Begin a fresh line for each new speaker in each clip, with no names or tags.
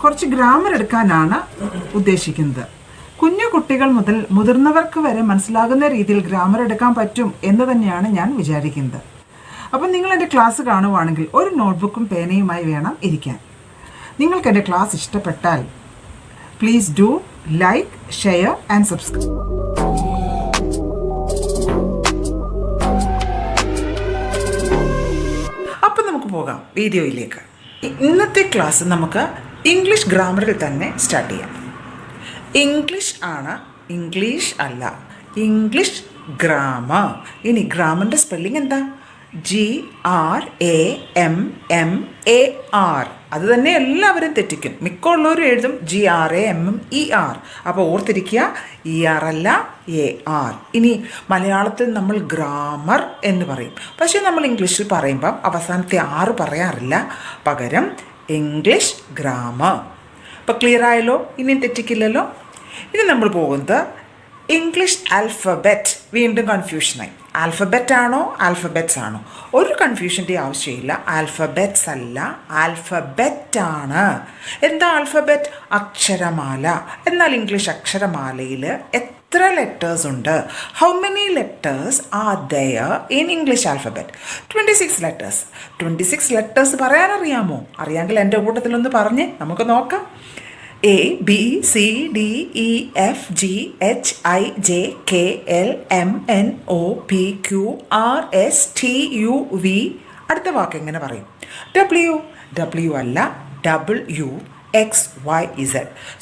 കുറച്ച് ഗ്രാമർ എടുക്കാനാണ് ഉദ്ദേശിക്കുന്നത്. കുഞ്ഞു കുട്ടികൾ മുതൽ മുതിർന്നവർക്ക് വരെ മനസ്സിലാകുന്ന രീതിയിൽ ഗ്രാമർ എടുക്കാൻ പറ്റും എന്ന് തന്നെയാണ് ഞാൻ വിചാരിക്കുന്നത്. അപ്പം നിങ്ങൾ എൻ്റെ ക്ലാസ് കാണുവാണെങ്കിൽ ഒരു നോട്ട്ബുക്കും പേനയുമായി വേണം ഇരിക്കാൻ. നിങ്ങൾക്ക് എൻ്റെ ക്ലാസ് ഇഷ്ടപ്പെട്ടാൽ please do like, share and subscribe. അപ്പം നമുക്ക് പോകാം വീഡിയോയിലേക്ക്. ഇന്നത്തെ ക്ലാസ് നമുക്ക് ഇംഗ്ലീഷ് ഗ്രാമറിൽ തന്നെ സ്റ്റാർട്ട് ചെയ്യാം. ഇംഗ്ലീഷ് ആണ്, ഇംഗ്ലീഷ് അല്ല. English grammar. ഇനി ഗ്രാമറിൻ്റെ സ്പെല്ലിംഗ് എന്താ? GRAMMAR. അത് തന്നെ എല്ലാവരും തെറ്റിക്കും. മിക്കുള്ളവരും എഴുതും GRAMMER. അപ്പോൾ ഓർത്തിരിക്കുക, ER അല്ല, AR. ഇനി മലയാളത്തിൽ നമ്മൾ ഗ്രാമർ എന്ന് പറയും. പക്ഷേ നമ്മൾ ഇംഗ്ലീഷിൽ പറയുമ്പം അവസാനത്തെ R പറയാറില്ല, പകരം ഇംഗ്ലീഷ് ഗ്രാമർ. അപ്പോൾ ക്ലിയർ ആയല്ലോ? ഇനിയും തെറ്റിക്കില്ലല്ലോ. ഇനി നമ്മൾ പോകുന്നത് ഇംഗ്ലീഷ് ആൽഫബറ്റ്. വീണ്ടും കൺഫ്യൂഷനായി. ആൽഫബറ്റ് ആണോ ആൽഫബറ്റ്സ് ആണോ? ഒരു കൺഫ്യൂഷൻ്റെ ആവശ്യമില്ല. ആൽഫബറ്റ്സ് അല്ല, ആൽഫബറ്റ് ആണ്. എന്താ ആൽഫബറ്റ്? അക്ഷരമാല. എന്നാൽ ഇംഗ്ലീഷ് അക്ഷരമാലയിൽ എത്ര ലെറ്റേഴ്സ് ഉണ്ട്? How many letters are there in English alphabet? 26 letters. 26 letters പറയാനറിയാമോ? അറിയാമെങ്കിൽ എൻ്റെ കൂട്ടത്തിലൊന്ന് പറഞ്ഞ് നമുക്ക് നോക്കാം. ABCDEFGHIJKLMNOPQRSTUV. അടുത്ത വാക്ക് എങ്ങനെ പറയും? W അല്ല, WXYZ.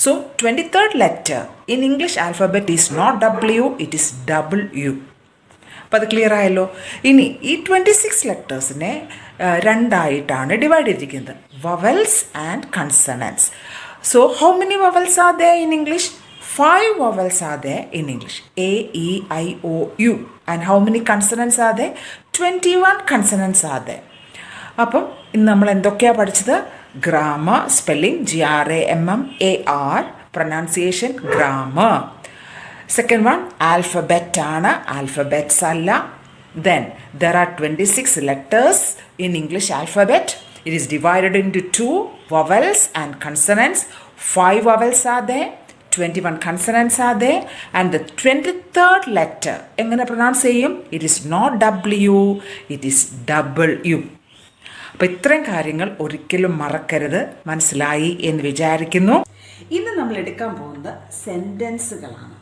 So 23rd letter in English alphabet is not W, it is W. അപ്പോൾ അത് ക്ലിയർ ആയല്ലോ. ഇനി ഈ 26 ലെറ്റേഴ്സിനെ രണ്ടായിട്ടാണ് ഡിവൈഡ് ചെയ്തിരിക്കുന്നത്, vowels and consonants. So how many vowels are there in English? 5 vowels are there in English. A, E, I, O, U. And how many consonants are there? 21 consonants are there. അപ്പം ഇന്ന് നമ്മൾ എന്തൊക്കെയാണ് പഠിച്ചത്? Grammar, spelling GRAMMAR, pronunciation grammar. Second one alphabet ആണ്, alphabets അല്ല. Then there are 26 letters in English alphabet. It is divided into 2 vowels and consonants. 5 vowels are there, 21 consonants are there, and the 23rd letter എങ്ങനെ pronounce ചെയ്യും? It is not W, it is W. അപ്പോൾ ഇത്രയും കാര്യങ്ങൾ ഒരിക്കലും മറക്കരുത്. മനസ്സിലായി എന്ന് വിചാരിക്കുന്നു. ഇന്ന് നമ്മൾ എടുക്കാൻ പോകുന്നത് സെൻറ്റൻസുകളാണ്.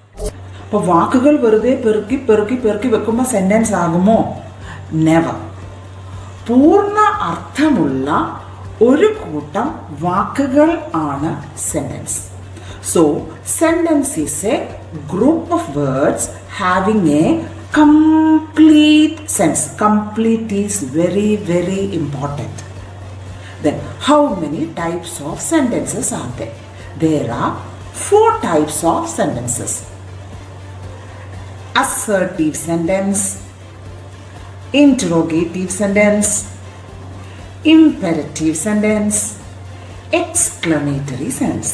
അപ്പോൾ വാക്കുകൾ വെറുതെ പെറുക്കി പെറുക്കി പെറുക്കി വെക്കുമ്പോൾ സെൻറ്റൻസ് ആകുമോ? നെവർ. പൂർണ്ണ അർത്ഥമുള്ള ഒരു കൂട്ടം വാക്കുകൾ ആണ് sentence. So sentence is A group of words having A complete sense. Complete is very, very important. Then, how many types of sentences are there? There are 4 types of sentences. Assertive sentence, interrogative sentence, imperative sentence, exclamatory sentence.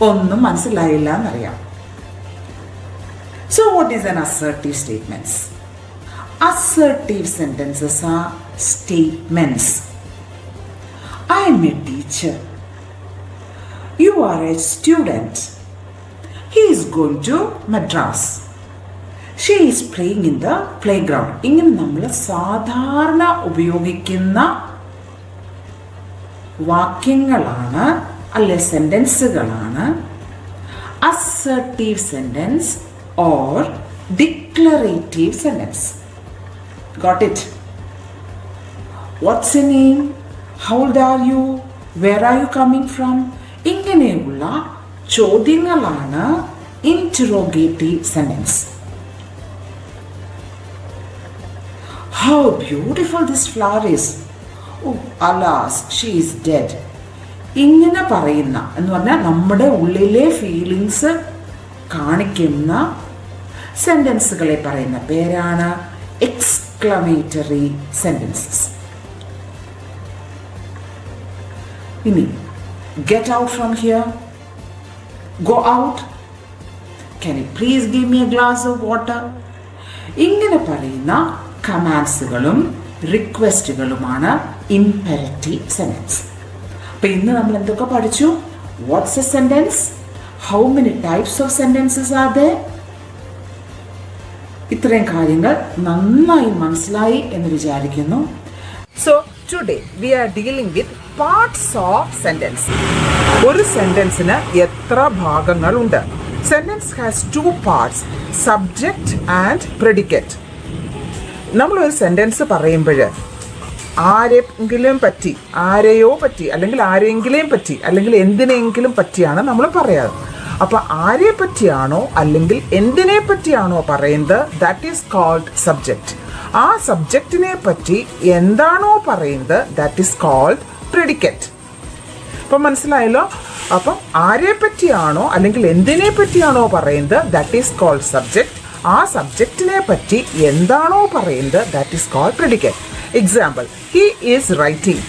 ഒന്നും മനസ്സിലായില്ല എന്നറിയാം. So what is an assertive statements? Assertive sentences are statements. I am a teacher. You are a student. He is going to Madras. She is playing in the playground. ഇങ്ങനെ നമ്മൾ സാധാരണ ഉപയോഗിക്കുന്ന വാക്യങ്ങളാണ്, അല്ലെ സെൻറ്റൻസുകളാണ് assertive sentence or declarative sentence. Got it? What's your name? How old are you? Where are you coming from? ഇങ്ങനെയുള്ള ചോദ്യങ്ങളാണ് interrogative sentence. How beautiful this flower is. Oh, alas, she is dead. ഇങ്ങനെ പറയുന്ന എന്ന് പറഞ്ഞാൽ നമ്മുടെ ഉള്ളിലെ feelings കാണിക്കുന്ന സെൻറ്റൻസുകളെ പറയുന്ന പേരാണ് എക്സ്ക്ലമേറ്ററി സെൻറ്റൻസസ്. ഇനി get out from here, go out, can you please give me A glass of water. ഇങ്ങനെ പറയുന്ന കമാൻഡ്സുകളും റിക്വസ്റ്റുകളുമാണ് ഇംപെരറ്റീവ് സെൻറ്റൻസ്. അപ്പം ഇന്ന് നമ്മൾ എന്തൊക്കെ പഠിച്ചു? What's a sentence? How many types of sentences are there? ഇത്രയും കാര്യങ്ങൾ നന്നായി മനസ്സിലായി എന്ന് വിചാരിക്കുന്നു. So today we are dealing with parts of sentence. ഒരു സെന്റൻസിന് എത്ര ഭാഗങ്ങളുണ്ട്? Sentence has two parts, subject and predicate. നമ്മളൊരു സെന്റൻസ് പറയുമ്പോൾ ആരെങ്കിലും പറ്റി, ആരെയോ പറ്റി, അല്ലെങ്കിൽ ആരെങ്കിലും പറ്റി, അല്ലെങ്കിൽ എന്തിനെങ്കിലും പറ്റിയാണ് നമ്മൾ പറയാറ്. അപ്പോൾ ആരെ പറ്റിയാണോ അല്ലെങ്കിൽ എന്തിനെ പറ്റിയാണോ പറയുന്നത്, ദാറ്റ് ഈസ് കോൾഡ് സബ്ജക്റ്റ്. ആ സബ്ജക്റ്റിനെ പറ്റി എന്താണോ പറയുന്നത്, ദാറ്റ് ഈസ് കോൾഡ് പ്രെഡിക്കേറ്റ്. അപ്പം മനസ്സിലായല്ലോ? അപ്പം ആരെ പറ്റിയാണോ അല്ലെങ്കിൽ എന്തിനെ പറ്റിയാണോ പറയുന്നത്, ദാറ്റ് ഈസ് കോൾഡ് സബ്ജക്റ്റ്. ആ സബ്ജക്റ്റിനെ പറ്റി എന്താണോ പറയുന്നത്, that is called predicate. Example, he is writing.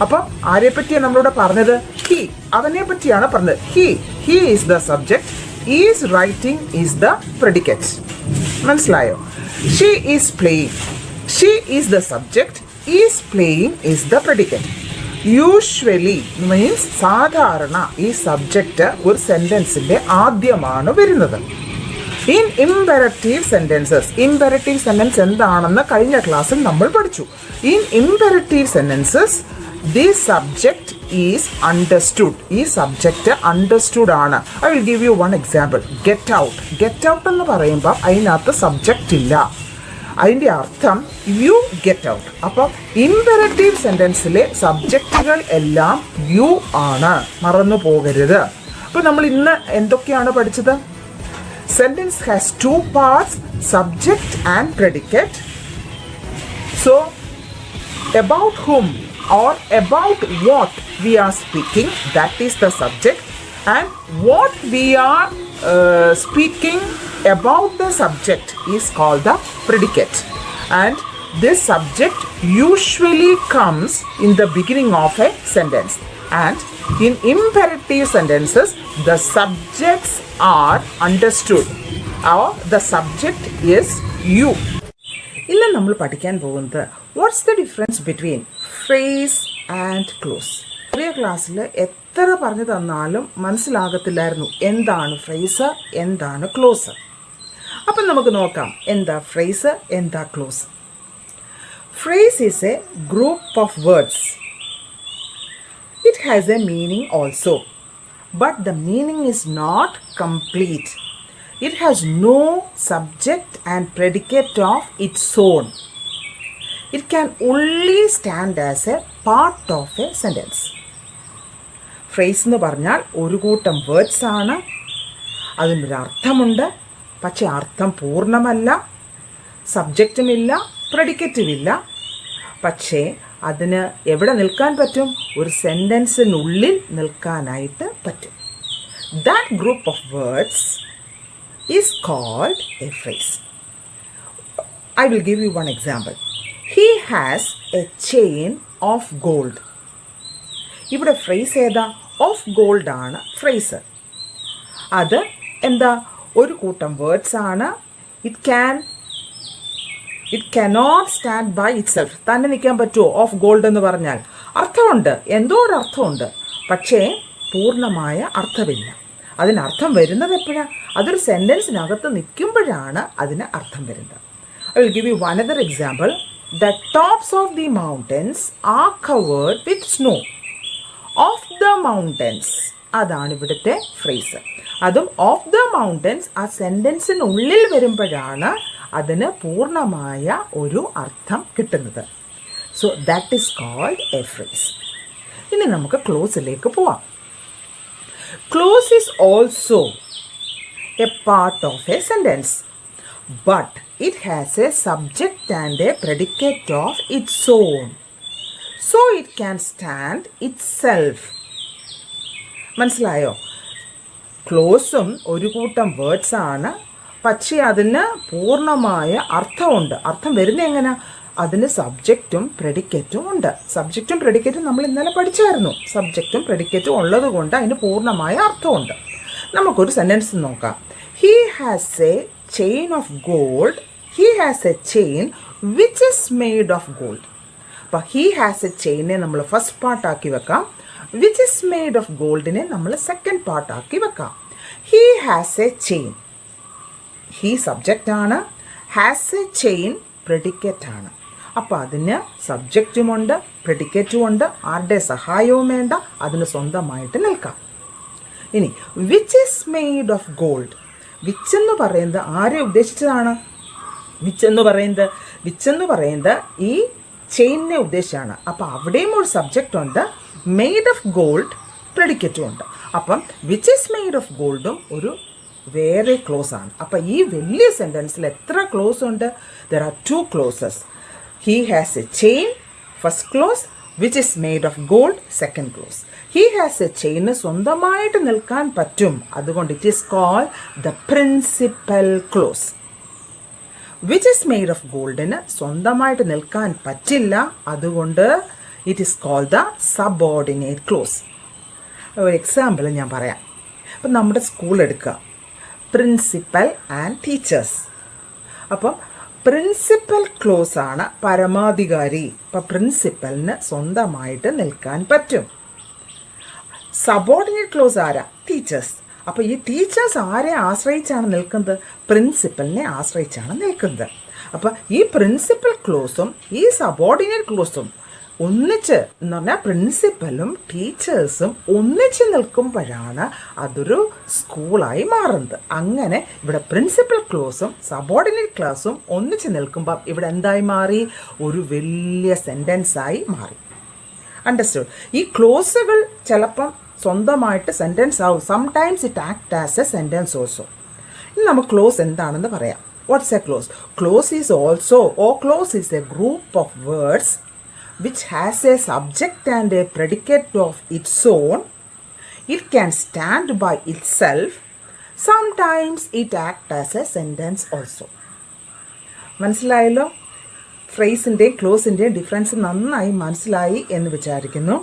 അപ്പം ആരെ പറ്റിയാണ് നമ്മളിവിടെ പറഞ്ഞത്? ഹി, അവനെ പറ്റിയാണ് പറഞ്ഞത്. He is the subject, is writing is the predicate. മനസ്സിലായോ? She is playing, she is the subject, is playing is the predicate. Usually means സാധാരണ ഈ സബ്ജക്റ്റ് ഒരു സെന്റൻസിന്റെ ആദ്യമാണ് വരുന്നത്. In imperative sentences, imperative sentence എന്താണെന്ന് കഴിഞ്ഞ ക്ലാസ്സിൽ നമ്മൾ പഠിച്ചു. In imperative sentences the subject is understood. ഈ സബ്ജക്റ്റ് അണ്ടർസ്റ്റുഡ് ആണ്. I will give you one example. Get out. Get out എന്ന് പറയുമ്പോൾ അതിനകത്ത് സബ്ജക്റ്റ് ഇല്ല. അതിൻ്റെ അർത്ഥം യു ഗെറ്റ് ഔട്ട്. അപ്പം ഇംപെററ്റീവ് സെന്റൻസിലെ സബ്ജക്റ്റുകൾ എല്ലാം യു ആണ്, മറന്നു പോകരുത്. അപ്പം നമ്മൾ ഇന്ന് എന്തൊക്കെയാണ് പഠിച്ചത്? Sentence has two parts, subject and predicate. So, about whom or about what we are speaking, that is the subject, and what we are speaking about the subject is called the predicate. And this subject usually comes in the beginning of a sentence. And in imperative sentences, the subjects are understood, or the subject is you. ഇന്ന് നമ്മൾ പഠിക്കാൻ പോകുന്നത് what's the difference between phrase and close. ചെറിയ ക്ലാസ്സിൽ എത്ര പറഞ്ഞു തന്നാലും മനസ്സിലാകത്തില്ലായിരുന്നു എന്താണ് ഫ്രേസ്, എന്താണ് ക്ലോസ്. അപ്പം നമുക്ക് നോക്കാം എന്താ ഫ്രേസ്, എന്താ close. Phrase is A group of words. It has a meaning also, but the meaning is not complete. It has no subject and predicate of its own. It can only stand as a part of a sentence. Phrase എന്ന് പറഞ്ഞാൽ ഒരു കൂട്ടം words ആണ്. അതിനൊരു അർത്ഥമുണ്ട്, പക്ഷേ അർത്ഥം പൂർണ്ണമല്ല. സബ്ജക്റ്റുമില്ല, പ്രെഡിക്കേറ്റുമില്ല. പക്ഷേ അതിന് എവിടെ നിൽക്കാൻ പറ്റും? ഒരു സെൻറ്റൻസിനുള്ളിൽ നിൽക്കാനായിട്ട് പറ്റും. That group of words is called a phrase. I will give you one example. He has a chain of gold. ഇവിടെ ഫ്രേസ് ഏതാ? ഓഫ് ഗോൾഡ് ആണ് ഫ്രേസ്. അത് എന്താ? ഒരു കൂട്ടം വേർഡ്സ് ആണ്. It cannot stand by itself. തന്നെ നിൽക്കാൻ പറ്റുമോ? ഓഫ് ഗോൾഡ് എന്ന് പറഞ്ഞാൽ അർത്ഥമുണ്ട്, എന്തോ ഒരു അർത്ഥമുണ്ട്, പക്ഷേ പൂർണ്ണമായ അർത്ഥമില്ല. അതിനർത്ഥം വരുന്നത് എപ്പോഴാണ്? അതൊരു സെൻറ്റൻസിനകത്ത് നിൽക്കുമ്പോഴാണ് അതിന് അർത്ഥം വരുന്നത്. I will give you one other example. The tops of the mountains R covered with snow. Of the mountains, അതാണ് ഇവിടുത്തെ ഫ്രേസ്. അതും ഓഫ് ദ മൗണ്ടൻസ് ആ സെൻറ്റൻസിനുള്ളിൽ വരുമ്പോഴാണ് അതിന് പൂർണ്ണമായ ഒരു അർത്ഥം കിട്ടുന്നത്. So that is called a phrase. ഇനി നമുക്ക് ക്ലോസിലേക്ക് പോവാം. Clause is also a part of a sentence, but it has a subject and a predicate of its own. So it can stand itself. മനസ്സിലായോ? ക്ലോസും ഒരു കൂട്ടം words ആണ്, പക്ഷേ അതിന് പൂർണ്ണമായ അർത്ഥമുണ്ട്. അർത്ഥം വരുന്നത് എങ്ങനെ? അതിന് സബ്ജക്റ്റും പ്രെഡിക്കേറ്റും ഉണ്ട്. സബ്ജക്റ്റും പ്രെഡിക്കേറ്റും നമ്മൾ ഇന്നലെ പഠിച്ചായിരുന്നു. സബ്ജക്റ്റും പ്രെഡിക്കേറ്റും ഉള്ളത് കൊണ്ട് അതിന് പൂർണ്ണമായ അർത്ഥമുണ്ട്. നമുക്കൊരു സെൻറ്റൻസ് നോക്കാം. He has a chain of gold. He has a chain which is made of gold. അപ്പോൾ ഹി ഹാസ് എ ചെയിനെ നമ്മൾ ഫസ്റ്റ് പാർട്ടാക്കി വെക്കാം. വിച്ച് ഇസ് മെയ്ഡ് ഓഫ് ഗോൾഡിനെ നമ്മൾ സെക്കൻഡ് പാർട്ടാക്കി വെക്കാം. He has a chain. He സബ്ജക്റ്റാണ്, ഹാസ് എ ചെയിൻ പ്രെഡിക്കേറ്റ് ആണ്. അപ്പോൾ അതിന് സബ്ജക്റ്റുമുണ്ട്, പ്രെഡിക്കേറ്റുമുണ്ട്, ആരുടെ സഹായവും വേണ്ട, അതിന് സ്വന്തമായിട്ട് നിൽക്കാം. ഇനി which is made of gold. Which എന്ന് പറയുന്നത് ആരെ ഉദ്ദേശിച്ചതാണ്? വിച്ച് എന്ന് പറയുന്നത് ഈ ചെയിനിനെ ഉദ്ദേശിച്ചാണ്. അപ്പോൾ അവിടെയും ഒരു സബ്ജക്റ്റ് ഉണ്ട്, മെയ്ഡ് ഓഫ് ഗോൾഡ് പ്രെഡിക്കേറ്റും ഉണ്ട്. അപ്പം വിച്ച് ഈസ് മെയ്ഡ് ഓഫ് ഗോൾഡും ഒരു വേറെ ക്ലോസ് ആണ്. അപ്പം ഈ വലിയ സെൻറ്റൻസിൽ എത്ര ക്ലോസ് ഉണ്ട്? There are 2 clauses. He has a chain, first clause. Which is made of gold, second clause. He has a chain സ്വന്തമായിട്ട് നിൽക്കാൻ പറ്റും, അതുകൊണ്ട് it is called the principal clause. Which is made of goldന് സ്വന്തമായിട്ട് നിൽക്കാൻ പറ്റില്ല, അതുകൊണ്ട് it is called the subordinate clause. ഒരു example ഞാൻ പറയാം. അപ്പം നമ്മുടെ സ്കൂൾ എടുക്കുക, പ്രിൻസിപ്പൽ ആൻഡ് ടീച്ചേഴ്സ്. അപ്പം പ്രിൻസിപ്പൽ ക്ലോസ് ആണ് പരമാധികാരി. അപ്പം പ്രിൻസിപ്പലിന് സ്വന്തമായിട്ട് നിൽക്കാൻ പറ്റും. സബോർഡിനേറ്റ് ക്ലോസ് ആരാ? ടീച്ചേഴ്സ്. അപ്പോൾ ഈ ടീച്ചേഴ്സ് ആരെ ആശ്രയിച്ചാണ് നിൽക്കുന്നത്? പ്രിൻസിപ്പലിനെ ആശ്രയിച്ചാണ് നിൽക്കുന്നത്. അപ്പോൾ ഈ പ്രിൻസിപ്പൽ ക്ലോസും ഈ സബോർഡിനേറ്റ് ക്ലോസും ഒന്നിച്ച് എന്ന് പറഞ്ഞാൽ പ്രിൻസിപ്പലും ടീച്ചേഴ്സും ഒന്നിച്ച് നിൽക്കുമ്പോഴാണ് അതൊരു സ്കൂളായി മാറുന്നത്. അങ്ങനെ ഇവിടെ പ്രിൻസിപ്പൽ ക്ലോസും സബോർഡിനേറ്റ് ക്ലാസും ഒന്നിച്ച് നിൽക്കുമ്പം ഇവിടെ എന്തായി മാറി? ഒരു വലിയ സെൻറ്റൻസായി മാറി. അണ്ടർസ്റ്റുഡ്? ഈ ക്ലോസുകൾ ചിലപ്പം സ്വന്തമായിട്ട് സെൻറ്റൻസ് ആവും. Sometimes it act as A sentence also. ഇനി നമുക്ക് ക്ലോസ് എന്താണെന്ന് പറയാം. What's a close? Close is also, or close is A group of words which has a subject and a predicate of its own. It can stand by itself. Sometimes it acts as a sentence also. മനസ്സിലായല്ലോ? ഫ്രേസിൻ്റെയും ക്ലോസിൻ്റെയും difference നന്നായി മനസ്സിലായി എന്ന് വിചാരിക്കുന്നു.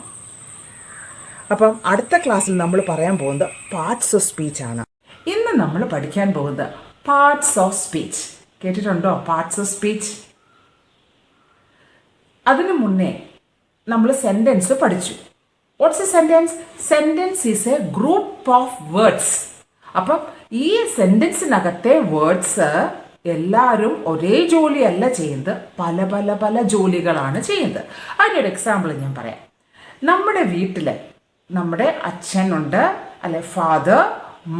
അപ്പം അടുത്ത ക്ലാസ്സിൽ നമ്മൾ പറയാൻ പോകുന്നത് പാർട്സ് ഓഫ് സ്പീച്ച് ആണ്. ഇന്ന് നമ്മൾ പഠിക്കാൻ പോകുന്നത് പാർട്സ് ഓഫ് സ്പീച്ച്. കേട്ടിട്ടുണ്ടോ പാർട്സ് ഓഫ് സ്പീച്ച്? അതിനു മുന്നേ നമ്മൾ സെൻറ്റൻസ് പഠിച്ചു. What's a sentence? Sentence is A group of words. അപ്പം ഈ സെൻറ്റൻസിനകത്തെ വേർഡ്സ് എല്ലാവരും ഒരേ ജോലിയല്ല ചെയ്യുന്നത്, പല പല പല ജോലികളാണ് ചെയ്യുന്നത്. അതിനൊരു എക്സാമ്പിൾ ഞാൻ പറയാം. നമ്മുടെ വീട്ടിൽ നമ്മുടെ അച്ഛനുണ്ട്, അല്ലെ ഫാദർ,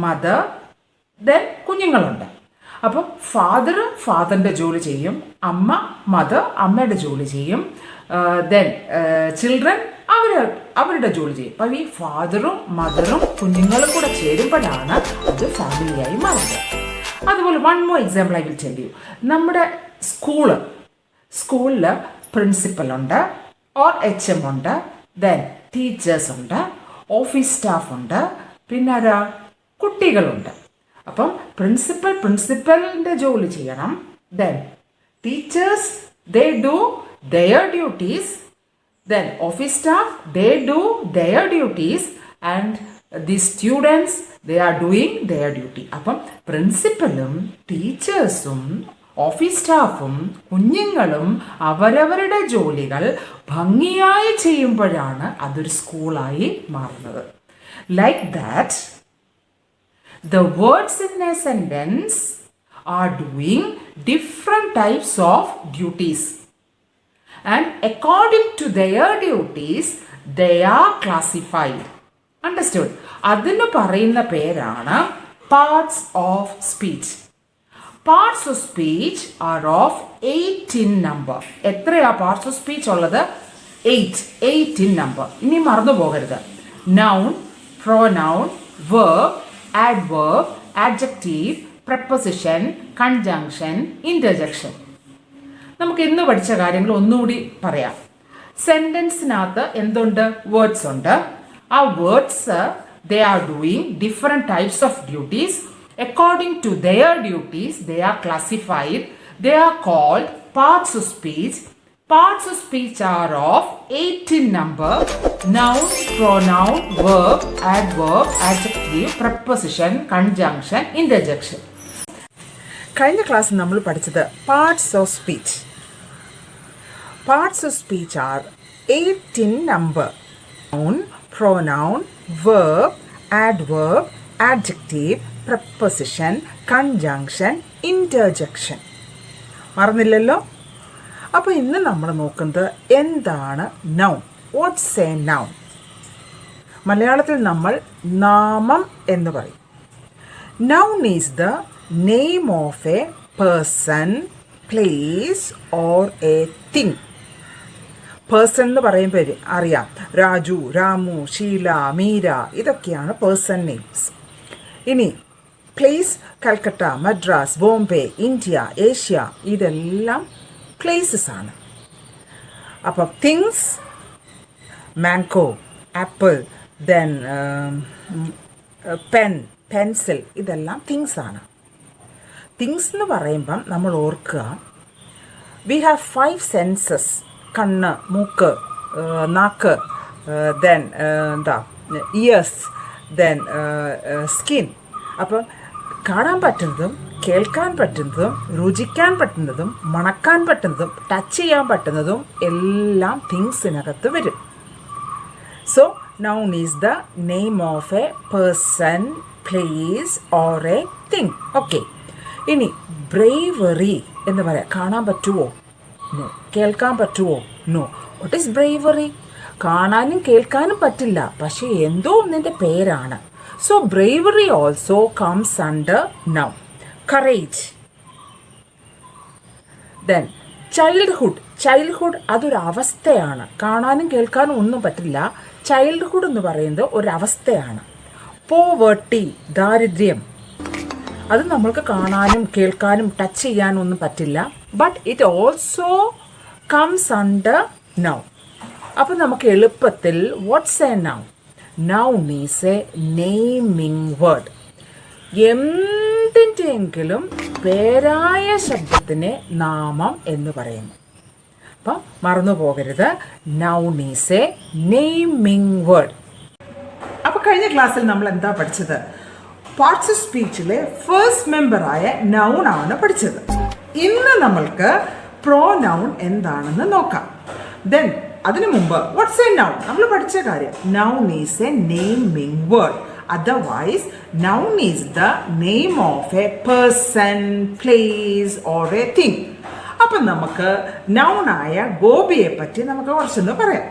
മദർ, ദെൻ കുഞ്ഞുങ്ങളുണ്ട്. അപ്പം ഫാദറിൻ്റെ ജോലി ചെയ്യും, മദർ അമ്മയുടെ ജോലി ചെയ്യും, ദെൻ ചിൽഡ്രൻ അവരുടെ ജോലി ചെയ്യും. അപ്പം ഈ ഫാദറും മദറും കുഞ്ഞുങ്ങളും കൂടെ ചേരുമ്പോഴാണ് അത് ഫാമിലിയായി മാറുന്നത്. അതുപോലെ one more example I will tell you. നമ്മുടെ സ്കൂളിൽ പ്രിൻസിപ്പലുണ്ട്, ഓർ HM ഉണ്ട്, ദെൻ ടീച്ചേഴ്സ് ഉണ്ട്, ഓഫീസ് സ്റ്റാഫ് ഉണ്ട്, പിന്നെ കുട്ടികളുണ്ട്. അപ്പം പ്രിൻസിപ്പലിൻ്റെ ജോലി ചെയ്യണം, then teachers they do their duties, then office staff they do their duties, and the students they are doing their duty. അപ്പം പ്രിൻസിപ്പലും ടീച്ചേഴ്സും ഓഫീസ് സ്റ്റാഫും കുഞ്ഞുങ്ങളും അവരവരുടെ ജോലികൾ ഭംഗിയായി ചെയ്യുമ്പോഴാണ് അതൊരു സ്കൂളായി മാറുന്നത്. Like that the words in a sentence are doing different types of duties, and according to their duties they are classified. Understood? അതിന് പറയുന്ന പേരാണ് parts of speech. Parts of speech are of 8 in number. എത്രയാ parts of speech ഉള്ളത്? 8 in number. ഇനി മറന്നു പോകരുത്. noun, pronoun, verb, adverb, adjective, preposition, conjunction, interjection. നമുക്ക് ഇന്ന് പഠിച്ച കാര്യങ്ങൾ ഒന്നുകൂടി പറയാം. സെൻറ്റൻസിനകത്ത് എന്തുണ്ട്? വേർഡ്സ് ഉണ്ട്. ആ words they are doing different types of duties. According to their duties they are classified. They are called parts of speech. Parts of speech are of 8 in number: noun, pronoun, verb, adverb, adjective, preposition, conjunction, interjection. കഴിഞ്ഞ ക്ലാസ്സിൽ നമ്മൾ പഠിച്ചത് parts of speech. Parts of speech are 8 in number: noun, pronoun, verb, adverb, adjective, preposition, conjunction, interjection. മറന്നില്ലല്ലോ? അപ്പോൾ ഇന്ന് നമ്മൾ നോക്കുന്നത് എന്താണ് noun. Watts a noun? മലയാളത്തിൽ നമ്മൾ നാമം എന്ന് പറയും. Noun is the name of A person, place or a thing. Person എന്ന് പറയുമ്പോൾ അറിയാം, രാജു, രാമു, ഷീല, മീര, ഇതൊക്കെയാണ് പേഴ്സൺ നെയിംസ്. ഇനി place Calcutta, Madras, Bombay, India, Asia, ഇതെല്ലാം പ്ലേസസ് ആണ്. അപ്പം things, mango, apple, then pen, pencil, ഇതെല്ലാം തിങ്സ് ആണ്. തിങ്സ് എന്ന് പറയുമ്പം നമ്മൾ ഓർക്കുക, വി ഹാവ് 5 സെൻസസ്. കണ്ണ്, മൂക്ക്, നാക്ക്, ദെൻ ഇയേഴ്സ്, ദെൻ സ്കിൻ. അപ്പം കാണാൻ പറ്റുന്നതും കേൾക്കാൻ പറ്റുന്നതും രുചിക്കാൻ പറ്റുന്നതും മണക്കാൻ പറ്റുന്നതും ടച്ച് ചെയ്യാൻ പറ്റുന്നതും എല്ലാം തിങ്സിനകത്ത് വരും. So noun is the name of A person, place or a thing. Okay. ഇനി ബ്രേവറി എന്ന് പറയാം. കാണാൻ പറ്റുമോ? നോ. കേൾക്കാൻ പറ്റുമോ? നോ. What is bravery? കാണാനും കേൾക്കാനും പറ്റില്ല, പക്ഷേ എന്തോ ഒന്നിൻ്റെ പേരാണ്. So bravery also comes under noun. Courage. Then childhood. Childhood അതൊരു അവസ്ഥയാണ്. കാണാനും കേൾക്കാനും ഒന്നും പറ്റില്ല. ചൈൽഡ്ഹുഡ് എന്ന് പറയുന്നത് ഒരവസ്ഥയാണ്. പോവർട്ടി, ദാരിദ്ര്യം, അത് നമ്മൾക്ക് കാണാനും കേൾക്കാനും ടച്ച് ചെയ്യാനും ഒന്നും പറ്റില്ല. But it also comes under noun. അപ്പം നമുക്ക് എളുപ്പത്തിൽ what's a noun? Noun is a naming word. എന്തിൻ്റെയെങ്കിലും പേരായ ശബ്ദത്തിനെ നാമം എന്ന് പറയുന്നു. അപ്പം മറന്നു പോകരുത്, noun is a naming word. അപ്പോൾ കഴിഞ്ഞ ക്ലാസ്സിൽ നമ്മൾ എന്താ പഠിച്ചത്? പാർട്സ് ഓഫ് സ്പീച്ചിലെ ഫസ്റ്റ് മെമ്പറായ നൗൺ ആണ് പഠിച്ചത്. ഇന്ന് നമ്മൾക്ക് പ്രോനൗൺ എന്താണെന്ന് നോക്കാം. ദെൻ അതിനു മുമ്പ് വാട്ട്സ് എ നൗൺ നമ്മൾ പഠിച്ച കാര്യം. Noun is a naming word. Otherwise noun is the name of A person, place or a thing. അപ്പം നമുക്ക് നൗണായ ഗോപിയെ പറ്റി നമുക്ക് കുറച്ചൊന്ന് പറയാം.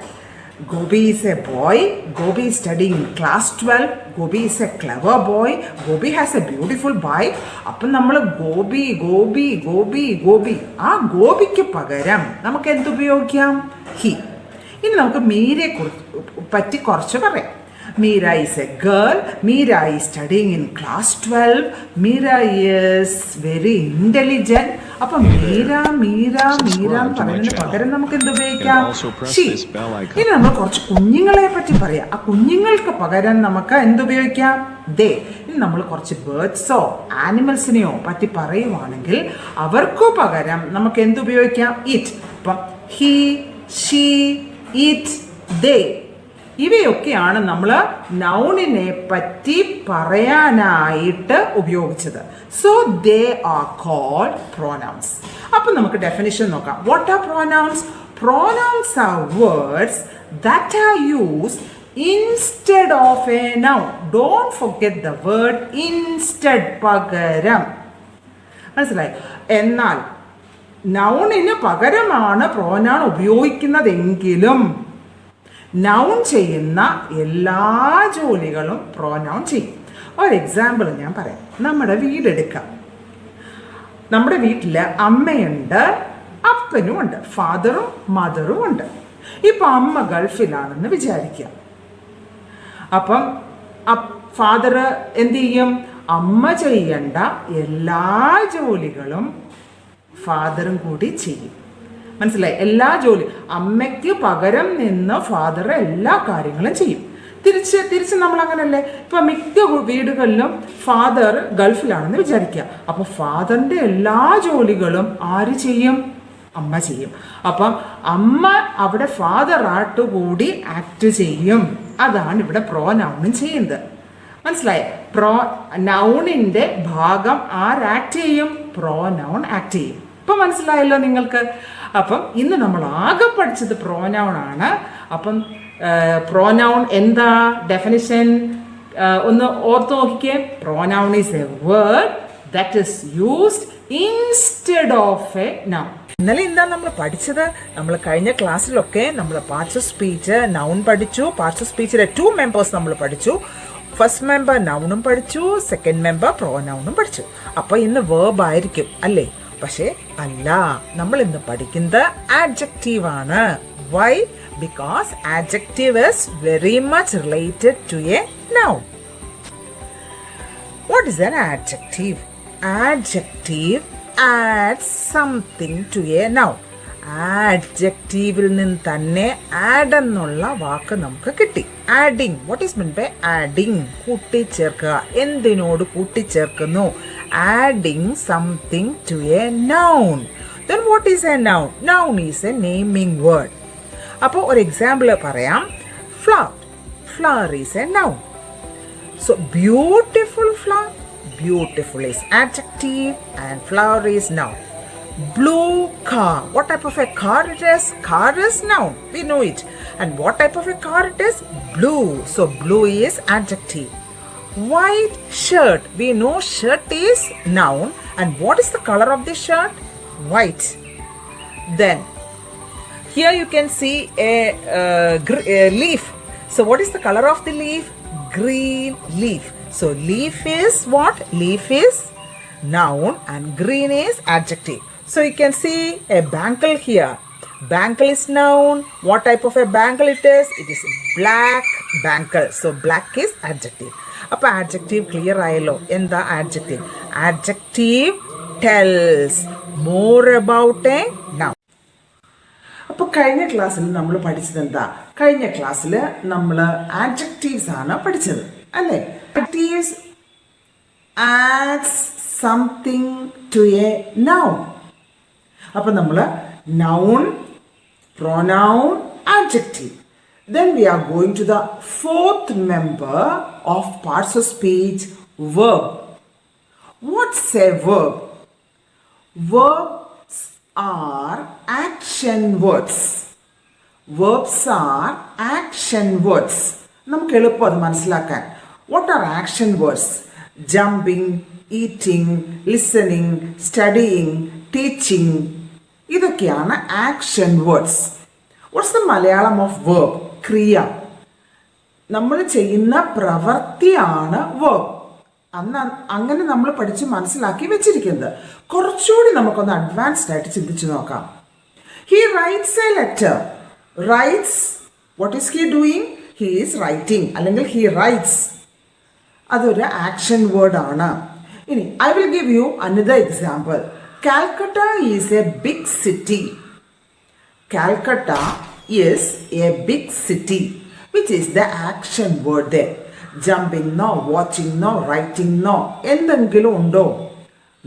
Gobi is a boy. Gobi is studying in class 12. Gobi is a clever boy. Gobi has a beautiful bike. അപ്പം നമ്മൾ ഗോപി ഗോപി ഗോപി ഗോപി, ആ ഗോപിക്ക് പകരം നമുക്ക് എന്തുപയോഗിക്കാം? ഹി. ഇനി നമുക്ക് മീരയെ പറ്റി കുറച്ച് പറയാം. Meera is A girl. Meera is studying in class 12. Meera is very intelligent. അപ്പം മീര മീര മീര എന്ന് പറയുന്നതിന് പകരം നമുക്ക് എന്തുപയോഗിക്കാം? ഷീ. ഇനി നമ്മൾ കുറച്ച് കുഞ്ഞുങ്ങളെ പറ്റി പറയാം. ആ കുഞ്ഞുങ്ങൾക്ക് പകരം നമുക്ക് എന്തുപയോഗിക്കാം? ദേ. ഇനി നമ്മൾ കുറച്ച് ബേർഡ്സോ ആനിമൽസിനെയോ പറ്റി പറയുവാണെങ്കിൽ അവർക്കു പകരം നമുക്ക് എന്തുപയോഗിക്കാം? ഇറ്റ്. അപ്പം ഹി, ഷീ, ഇറ്റ്, ദേ, ഇവയൊക്കെയാണ് നമ്മൾ നൗണിനെ പറ്റി പറയാനായിട്ട് ഉപയോഗിച്ചത്. So they are called pronouns. അപ്പം നമുക്ക് ഡെഫിനിഷൻ നോക്കാം. What are pronouns? Pronouns are words that are used instead of a noun. Don't forget the word instead, പകരം. മനസ്സിലായി? എന്നാൽ നൗണിന് പകരമാണ് പ്രോനൗൺ ഉപയോഗിക്കുന്നതെങ്കിലും നൗൺ ചെയ്യുന്ന എല്ലാ ജോലികളും പ്രോനൗൺ ചെയ്യും. ഒരു എക്സാമ്പിൾ ഞാൻ പറയാം. നമ്മുടെ വീടെടുക്കാം. നമ്മുടെ വീട്ടിൽ അമ്മയുണ്ട്, അപ്പനും ഉണ്ട്, ഫാദറും മദറും ഉണ്ട്. ഇപ്പം അമ്മ ഗൾഫിലാണെന്ന് വിചാരിക്കുക. അപ്പം ഫാദർ എന്ത് ചെയ്യും? അമ്മ ചെയ്യേണ്ട എല്ലാ ജോലികളും ഫാദറും കൂടി ചെയ്യും. മനസ്സിലായി? എല്ലാ ജോലി അമ്മയ്ക്ക് പകരം നിന്ന് ഫാദർ എല്ലാ കാര്യങ്ങളും ചെയ്യും. തിരിച്ച് നമ്മൾ അങ്ങനല്ലേ? ഇപ്പം മിക്ക വീടുകളിലും ഫാദർ ഗൾഫിലാണെന്ന് വിചാരിക്കുക. അപ്പോൾ ഫാദറിൻ്റെ എല്ലാ ജോലികളും ആര് ചെയ്യും? അമ്മ ചെയ്യും. അപ്പം അമ്മ അവിടെ ഫാദറായിട്ട് കൂടി ആക്ട് ചെയ്യും. അതാണ് ഇവിടെ പ്രോനൗണും ചെയ്യുന്നത്. മനസ്സിലായി? നൗണിൻ്റെ ഭാഗം ആക്ട് ചെയ്യും? പ്രോനൗൺ ആക്ട് ചെയ്യും. ഇപ്പം മനസ്സിലായല്ലോ നിങ്ങൾക്ക്? അപ്പം ഇന്ന് നമ്മൾ ആകെ പഠിച്ചത് പ്രോനൗൺ ആണ്. അപ്പം
പ്രോനൗൺ എന്താ ഡെഫിനിഷൻ ഒന്ന് ഓർത്ത് നോക്കിക്കേ. Pronoun is a word that is used instead of a noun.
ഇന്നലെ എന്താ നമ്മൾ പഠിച്ചത്? നമ്മൾ കഴിഞ്ഞ ക്ലാസ്സിലൊക്കെ നമ്മൾ പാർട്സ് ഓഫ് സ്പീച്ച് നൗൺ പഠിച്ചു. പാർട്സ് ഓഫ് സ്പീച്ചിലെ 2 മെമ്പേഴ്സ് നമ്മൾ പഠിച്ചു. ഫസ്റ്റ് മെമ്പർ നൗണും പഠിച്ചു, സെക്കൻഡ് മെമ്പർ പ്രോനൗണും പഠിച്ചു. അപ്പോൾ ഇന്ന് വേർബ് ആയിരിക്കും അല്ലേ? പക്ഷേ അല്ല, നമ്മൾ ഇന്ന് പഠിക്കുന്നത് ആഡ്ജക്റ്റീവ് ആണ്. Why? Because adjective is very much related to a noun. What is an adjective? Adjective adds something to a noun. ആഡ്ജക്റ്റീവിൽ നിന്ന് തന്നെ ആഡ് എന്നുള്ള വാക്ക് നമുക്ക് കിട്ടി. Adding. What is mean by adding? കൂട്ടിച്ചേർക്കുക. എന്തിനോട് കൂട്ടിച്ചേർക്കുന്നു? Adding something to a noun. Then what is a noun? Noun is a naming word. അപ്പോൾ ഒരു എക്സാമ്പിൾ പറയാം. Flower. Flower is a noun. So beautiful flower. Beautiful is adjective and flower is noun. Blue car. What type of a car it is? Car is noun. We know it. And what type of a car it is? Blue. So blue is adjective. White shirt. We know shirt is noun. And what is the color of this shirt? White. Then here you can see a leaf. So what is the color of the leaf? Green leaf. So leaf is what? Leaf is noun and green is adjective. So you can see a bangle here. Bangle is noun. What type of a bangle it is? It is black bangle. So black is adjective. അപ്പോൾ adjective clear ആയല്ലോ. എന്താ adjective? Adjective tells more about a noun. അപ്പോൾ കഴിഞ്ഞ ക്ലാസ്സിൽ നമ്മൾ പഠിച്ചത് എന്താ? കഴിഞ്ഞ ക്ലാസ്സിൽ നമ്മൾ ആഡ്ജക്റ്റീവ്സ് ആണ് പഠിച്ചത് അല്ലേ? Adjectives adds something to a noun. അപ്പോൾ നമ്മൾ noun, pronoun, adjective. Then we are going to the 4th member of parts of speech, verb. What's a verb? Verbs are action words. Verbs are action words. നമുക്ക് എളുപ്പം അത് മനസ്സിലാക്കാൻ. What are action words? Jumping, eating, listening, studying, teaching. ഇതൊക്കെയാണ് action words. What's the Malayalam of verb? ക്രിയ. നമ്മൾ ചെയ്യുന്ന പ്രവൃത്തിയാണ് verb. അങ്ങനെ നമ്മൾ പഠിച്ച് മനസ്സിലാക്കി വെച്ചിരിക്കുന്നത്. കുറച്ചുകൂടി നമുക്കൊന്ന് അഡ്വാൻസ്ഡ് ആയിട്ട് ചിന്തിച്ചു നോക്കാം. He writes a letter. Writes. What is he doing? He is writing അല്ലെങ്കിൽ ഹി റൈറ്റ്സ്. അതൊരു ആക്ഷൻ വേർഡ് ആണ്. ഇനി I will give you another example. Calcutta is a big city. Calcutta is a big city. Which is the action word there? Jumping no, watching no, writing no, എന്തെങ്കിലും ഉണ്ടോ?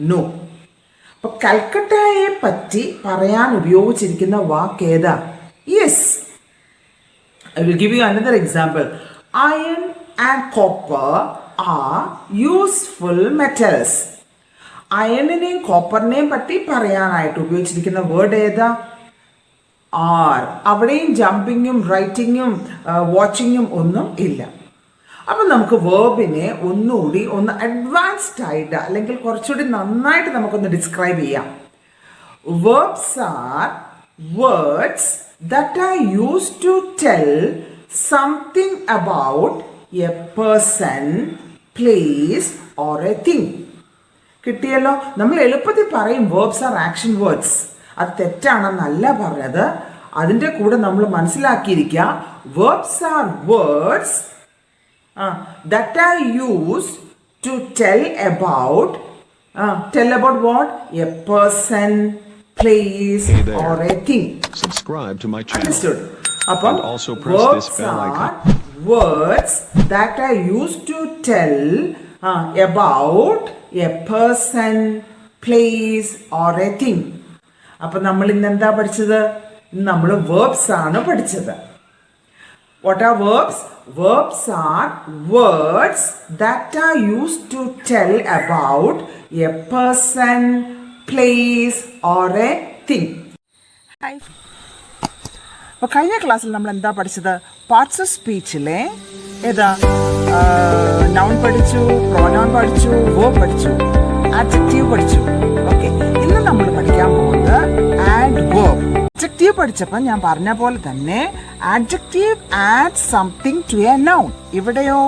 No. അപ്പോൾ കൽക്കട്ടയെ പറ്റി പറയാൻ ഉപയോഗിച്ചിരിക്കുന്ന വാക്ക് ഏതാ? Yes. I will give you another example. Iron and copper are useful metals. അയണിനെയും കോപ്പറിനെയും പറ്റി പറയാനായിട്ട് ഉപയോഗിച്ചിരിക്കുന്ന വേർഡ് ഏതാ? ആർ. അവിടെയും ജമ്പിങ്ങും റൈറ്റിങ്ങും വാച്ചിങ്ങും ഒന്നും ഇല്ല. അപ്പം നമുക്ക് വേർബിനെ ഒന്നുകൂടി ഒന്ന് അഡ്വാൻസ്ഡ് ആയിട്ട് അല്ലെങ്കിൽ കുറച്ചുകൂടി നന്നായിട്ട് നമുക്കൊന്ന് ഡിസ്ക്രൈബ് ചെയ്യാം. Verbs are words that are used to tell something about a person, place or a thing. കിട്ടിയല്ലോ. നമ്മൾ എളുപ്പത്തിൽ പറയും വേർബ്സ് ആർ ആക്ഷൻ വേർഡ്സ്. അത് തെറ്റാണെന്നല്ല പറഞ്ഞത്. അതിൻ്റെ കൂടെ നമ്മൾ മനസ്സിലാക്കിയിരിക്കുക verbs are words that are used to tell about what? A person, place or a thing.
Subscribe to my channel.
Understood?
And also press this bell icon.
Words that are used to tell about a person, place or a thing. അപ്പോൾ നമ്മൾ ഇന്ന് എന്താ പഠിച്ചത്? നമ്മൾ verbs ആണ് പഠിച്ചത്. What are verbs? Verbs are words that are used to tell about a person, place or a thing. അപ്പോൾ കഴിഞ്ഞ ക്ലാസ്സിൽ നമ്മൾ എന്താ പഠിച്ചത്? പാർട്സ് ഓഫ് സ്പീച്ചിലെ ഏതാ? നൗൺ പഠിച്ചു, പ്രോനൗൺ പഠിച്ചു, വേർബ് പഠിച്ചു, ആഡ്ജക്റ്റീവ് പഠിച്ചു. ഓക്കെ, ഇന്ന് നമ്മൾ പഠിക്കാൻ പോകുന്നത് ആഡ്വേർബ്. ആഡ്ജക്റ്റീവ് പഠിച്ചപ്പോൾ ഞാൻ പറഞ്ഞ പോലെ തന്നെ adjective add something to a noun. ഇവിടെയോ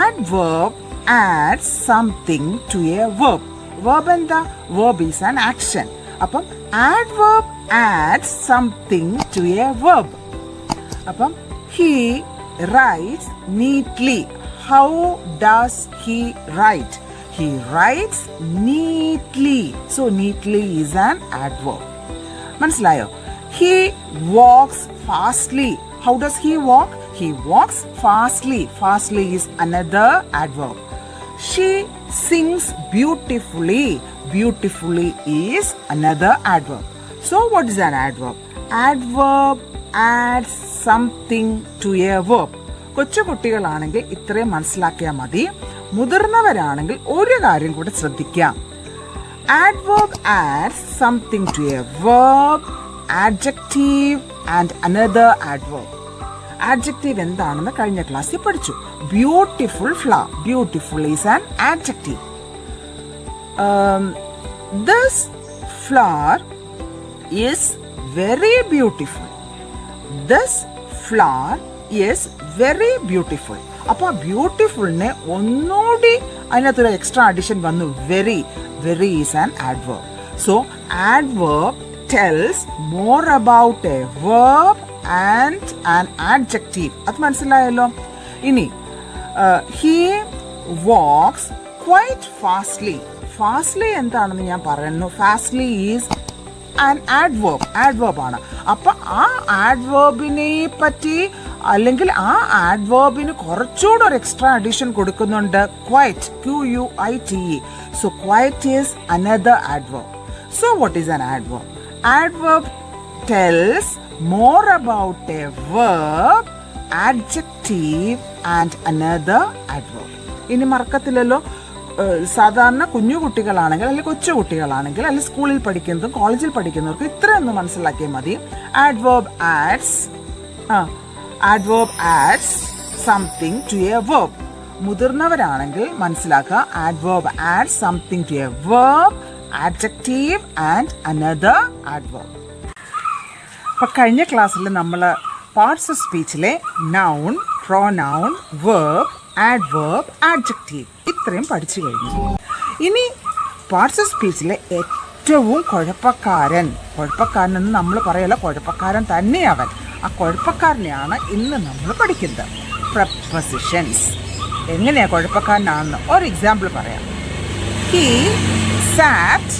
adverb add something to a verb. Verb എന്താ? Verb is an action. അപ്പം adverb add something to a verb. അപ്പം he writes neatly. How does he write? He writes neatly. So neatly is an adverb. മനസ്സിലായോ? He walks fastly. How does he walk? He walks fastly. Fastly is another adverb. She sings beautifully. Beautifully is another adverb. So what is an adverb? Adverb adds something to a verb. കൊച്ചു കുട്ടികളാണെങ്കിൽ ഇത്രയും മനസ്സിലാക്കിയാൽ മതി. മുതിർന്നവരാണെങ്കിൽ ഒരു കാര്യം കൂടെ ശ്രദ്ധിക്കാം. Adverb adds something to a verb, adjective and another adverb. Adjective എന്താണെന്ന് കഴിഞ്ഞ ക്ലാസ്സിൽ പഠിച്ചു. Beautiful flower. Beautiful is an adjective. This flower is very beautiful. This flower is very beautiful. അപ്പോൾ ആ ബ്യൂട്ടിഫുളിനെ ഒന്നുകൂടി അതിനകത്തൊരു എക്സ്ട്രാ അഡിഷൻ വന്നു. Very. Very is an adverb. So adverb tells more about A verb and an adjective. അത് മനസ്സിലായല്ലോ. ഇനി he wax quite fastly. Fastly എന്താണെന്ന് ഞാൻ പറയുന്നു. Fastly is an adverb. Adverb ആണ്. അപ്പം ആ ആഡ്വേർബിനെ പറ്റി അല്ലെങ്കിൽ ആ ആഡ്വേർബിന് കുറച്ചുകൂടെ ഒരു എക്സ്ട്രാ അഡീഷൻ കൊടുക്കുന്നുണ്ട്. Quite, QUITE. So quite is another adverb. So what is an adverb? Adverb tells more about A verb, adjective and another adverb. ഇനി മറക്കത്തില്ലല്ലോ. സാധാരണ കുഞ്ഞു കുട്ടികളാണെങ്കിൽ അല്ലെങ്കിൽ കൊച്ചു കുട്ടികളാണെങ്കിൽ അല്ലെങ്കിൽ സ്കൂളിൽ പഠിക്കുന്നതും കോളേജിൽ പഠിക്കുന്നവർക്ക് ഇത്രയൊന്നും മനസ്സിലാക്കിയാൽ മതി. Adverb adds something to a verb. മുതിർന്നവരാണെങ്കിൽ മനസ്സിലാക്കുക. Adverb add something to a verb, adjective and another adverb. അപ്പൊ കഴിഞ്ഞ ക്ലാസ്സിൽ നമ്മൾ പാർട്സ് ഓഫ് സ്പീച്ചിലെ noun, pronoun, verb, adverb, adjective ഇത്രയും പഠിച്ചു കഴിഞ്ഞു. ഇനി പാർട്സ് ഓഫ് സ്പീച്ചിലെ ഏറ്റവും കുഴപ്പക്കാരനെന്ന് നമ്മൾ പറയല്ല, കുഴപ്പക്കാരൻ തന്നെയവൻ. ആ കുഴപ്പക്കാരനെയാണ് ഇന്ന് നമ്മൾ പഠിക്കുന്നത്. പ്രപ്പോസിഷൻസ്. എങ്ങനെയാ കുഴപ്പക്കാരനാണെന്ന് ഒരു എക്സാമ്പിൾ പറയാം. He sat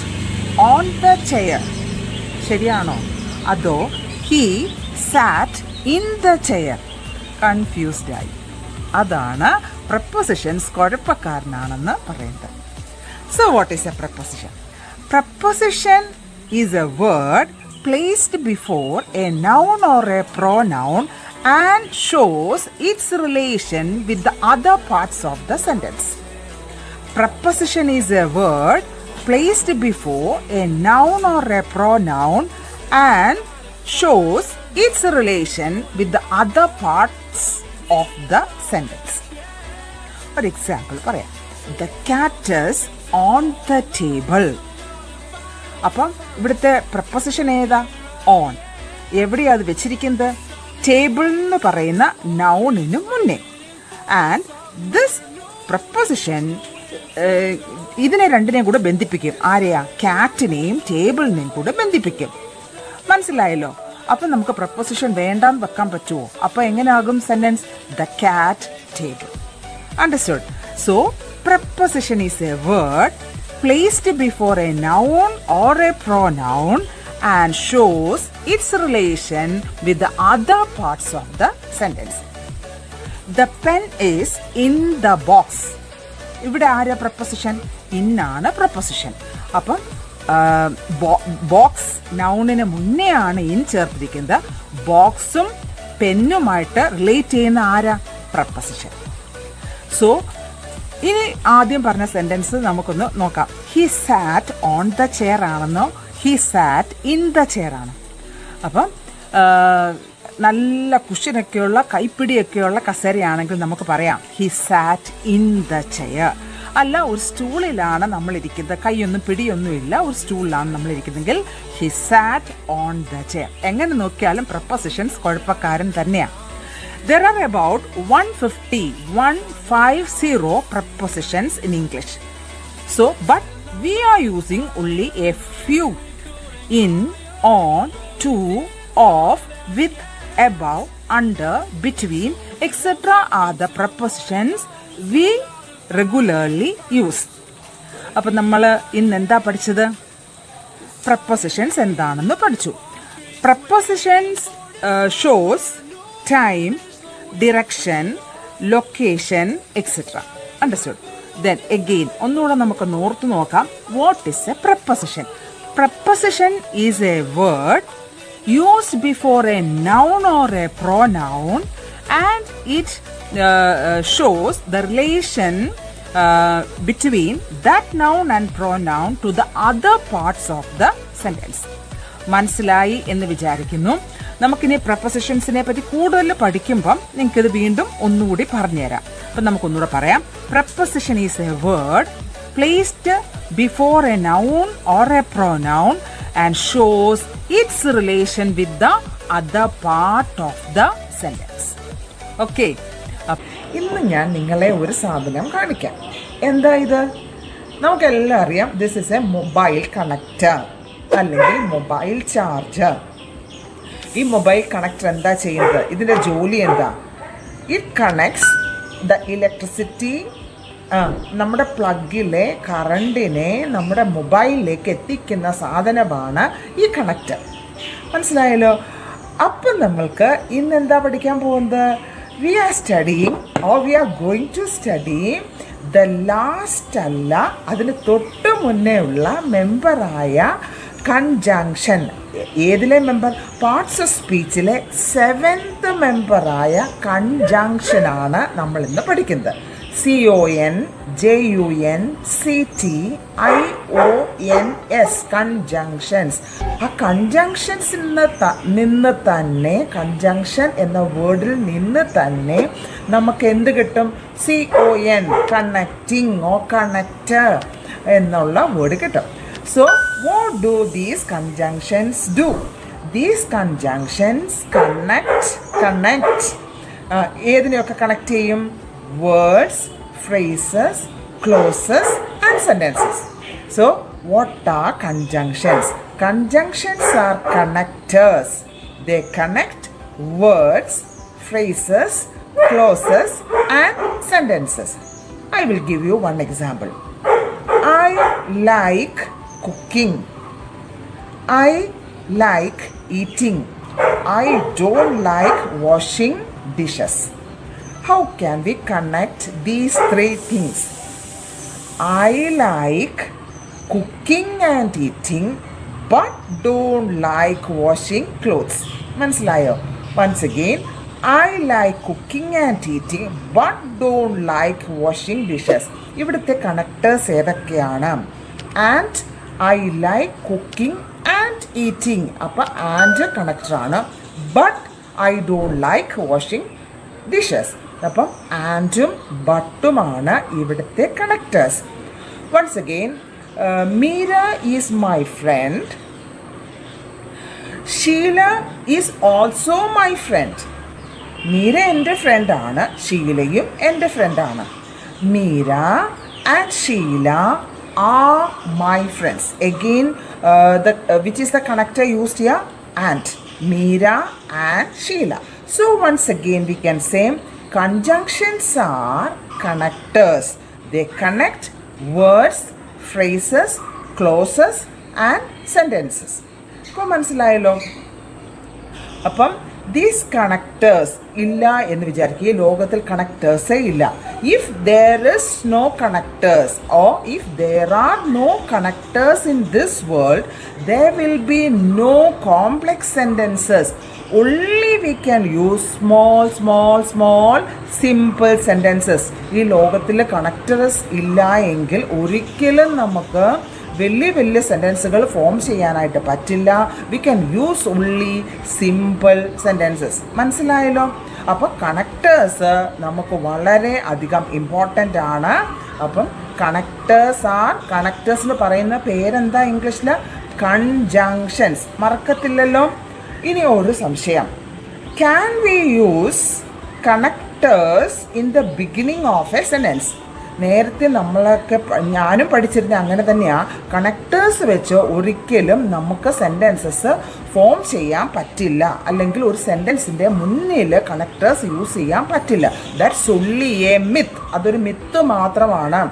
on the chair. ശരിയാണോ? അതോ he sat in the chair? Confused ആയി. അതാണ് പ്രപ്പോസിഷൻസ് കുഴപ്പക്കാരനാണെന്ന് പറയുന്നത്. So what is A preposition? Preposition is a word placed before a noun or a pronoun and shows its relation with the other parts of the sentence. Preposition is a word placed before a noun or a pronoun and shows its relation with the other parts of the sentence. For example, പറയാം. The cat is on the table. അപ്പം ഇവിടുത്തെ preposition ഏതാ? On. എവിടെയാണ് അത് വെച്ചിരിക്കുന്നത്? Table എന്ന് പറയുന്ന നൗണിന് മുന്നേ. ആൻഡ് ദിസ് പ്രപ്പോസിഷൻ ഇതിനെ രണ്ടിനെയും കൂടെ ബന്ധിപ്പിക്കും. ആരെയാ? കാറ്റിനെയും ടേബിളിനെയും കൂടെ ബന്ധിപ്പിക്കും. മനസ്സിലായല്ലോ? അപ്പം നമുക്ക് പ്രപ്പോസിഷൻ വേണ്ടാന്ന് വെക്കാൻ പറ്റുമോ? അപ്പം എങ്ങനെയാകും sentence? The cat table. Understood? So preposition is a word placed before a noun or a pronoun and shows its relation with the other parts of the sentence. The pen is in the box. ഇവിടെ ആരാ preposition? ഇന്നാണ് preposition. അപ്പം box നൗണിന് മുന്നേ ആണ് in ചേർത്തിരിക്കുന്നത്. ബോക്സും പെന്നുമായിട്ട് relate ചെയ്യുന്ന ആരാ? പ്രപ്പോസിഷൻ. സോ ഇനി ആദ്യം പറഞ്ഞ സെന്റൻസ് നമുക്കൊന്ന് നോക്കാം. He sat on the chair ആണെന്നോ he sat in the chair ആണ്? അപ്പം നല്ല കുഷനൊക്കെയുള്ള കൈപ്പിടിയൊക്കെയുള്ള കസേരയാണെങ്കിൽ നമുക്ക് പറയാം he sat in the chair. അല്ല, ഒരു സ്റ്റൂളിലാണ് നമ്മളിരിക്കുന്നത്, കൈയൊന്നും പിടിയൊന്നും ഇല്ല, ഒരു സ്റ്റൂളിലാണ് നമ്മളിരിക്കുന്നതെങ്കിൽ he sat on the chair. എങ്ങനെ നോക്കിയാലും പ്രപ്പോസിഷൻസ് കുഴപ്പക്കാരൻ തന്നെയാണ്. There are about 150 prepositions in English. So, but we are using only a few. In, on, to, of, with, above, under, between, etc. are the prepositions we regularly use. അപ്പം നമ്മൾ ഇന്ന് എന്താ പഠിച്ചത്? Prepositions എന്താണെന്ന് പഠിച്ചു. Prepositions shows time, direction, location, etc. Understood? Then again, ഒന്നുകൂടെ നമുക്ക് north നോക്കാം. What is a preposition? Preposition is a word used before a noun or a pronoun, and it shows the relation between that noun and pronoun to the other parts of the sentence. മനസ്സിലായി എന്ന് വിചാരിക്കുന്നു. നമുക്കിനി പ്രപ്പോസിഷൻസിനെ പറ്റി കൂടുതൽ പഠിക്കുമ്പം നിങ്ങൾക്കിത് വീണ്ടും ഒന്നുകൂടി പറഞ്ഞുതരാം. അപ്പം നമുക്കൊന്നുകൂടെ പറയാം. Preposition is a word placed before A noun or A pronoun and shows it's relation with the other part of the sentence. Okay, ഇന്ന് ഞാൻ നിങ്ങളെ ഒരു സാധനം കാണിക്കാം. എന്താ ഇത്? നമുക്കെല്ലാം അറിയാം, this is A mobile connector അല്ലെങ്കിൽ മൊബൈൽ ചാർജർ. ഈ മൊബൈൽ കണക്ടർ എന്താ ചെയ്യുന്നത്? ഇതിൻ്റെ ജോലി എന്താ? It connects the electricity. നമ്മുടെ പ്ലഗിലെ കറണ്ടിനെ നമ്മുടെ മൊബൈലിലേക്ക് എത്തിക്കുന്ന സാധനമാണ് ഈ കണക്ടർ. മനസ്സിലായല്ലോ? അപ്പം നമ്മൾക്ക് ഇന്ന് എന്താ പഠിക്കാൻ പോകുന്നത്? We are studying or we are going to study the last അല്ല, അതിന് തൊട്ട് മുന്നേ ഉള്ള മെമ്പറായ കൺജങ്ഷൻ. ഏതിലെ മെമ്പർ? പാർട്സ് ഓഫ് സ്പീച്ചിലെ 7th മെമ്പറായ കൺജങ്ഷനാണ് നമ്മൾ ഇന്ന് പഠിക്കുന്നത്. CONJUNCTIONS conjunctions. ആ കൺജങ്ഷൻസിൽ നിന്ന് തന്നെ, കൺജങ്ഷൻ എന്ന വേർഡിൽ നിന്ന് തന്നെ നമുക്ക് എന്ത് കിട്ടും? CON കണക്റ്റിംഗ് ഓർ കണക്റ്റർ എന്നുള്ള വേർഡ് കിട്ടും. So, what do these conjunctions do? These conjunctions connect. ഏതിനെയൊക്കെ കണക്ട് ചെയ്യും? Words, phrases, clauses and sentences. So, what are conjunctions? Conjunctions are connectors. They connect words, phrases, clauses and sentences. I will give you one example. I like cooking. I like eating. I don't like washing dishes. How can we connect these three things? I like cooking and eating but don't like washing clothes. മനസ്സിലായോ? Once again, I like cooking and eating but don't like washing dishes. ഇവിടുത്തെ connectors ഏതൊക്കെയാണ്? And I like cooking and eating. അപ്പം and കണക്ടറാണ്. But I don't like washing dishes. അപ്പം ആൻഡും ബട്ടുമാണ് ഇവിടുത്തെ connectors. Once again, Meera is my friend. Sheela is also my friend. Meera എൻ്റെ ഫ്രണ്ടാണ്, ഷീലയും എൻ്റെ ഫ്രണ്ടാണ്. Meera and Sheila are my friends. Again, which is the connector used here? And. Meera and Sheila. So once again we can say conjunctions are connectors. They connect words, phrases, clauses and sentences. ഇപ്പോൾ മനസ്സിലായല്ലോ? അപ്പം these connectors ഇല്ല എന്ന് വിചാരിക്കുക. ഈ ലോകത്തിൽ കണക്ടേഴ്സേ ഇല്ല. If there is no connectors or if there are no connectors in this world, there will be no complex sentences. Only we can use small simple sentences. ഈ ലോകത്തിൽ കണക്ടേഴ്സ് ഇല്ല എങ്കിൽ ഒരിക്കലും നമുക്ക് വലിയ വലിയ സെൻറ്റൻസുകൾ ഫോം ചെയ്യാനായിട്ട് പറ്റില്ല. We can use only simple sentences. മനസ്സിലായല്ലോ? അപ്പോൾ കണക്റ്റേഴ്സ് നമുക്ക് വളരെ അധികം ഇമ്പോർട്ടൻ്റ് ആണ്. അപ്പം കണക്റ്റേഴ്സിന് പറയുന്ന പേരെന്താ ഇംഗ്ലീഷിൽ? കൺജങ്ഷൻസ്. മറക്കത്തില്ലല്ലോ. ഇനി ഒരു സംശയം, can we use connectors in the beginning of a sentence? നേരത്തെ ഞാനും പഠിച്ചിരുന്നത് അങ്ങനെ തന്നെയാണ്. കണക്റ്റേഴ്സ് വെച്ച് ഒരിക്കലും നമുക്ക് സെൻറ്റൻസസ് ഫോം ചെയ്യാൻ പറ്റില്ല, അല്ലെങ്കിൽ ഒരു സെൻറ്റൻസിൻ്റെ മുന്നിൽ കണക്റ്റേഴ്സ് യൂസ് ചെയ്യാൻ പറ്റില്ല. That's only a myth. അതൊരു മിത്ത് മാത്രമാണ്.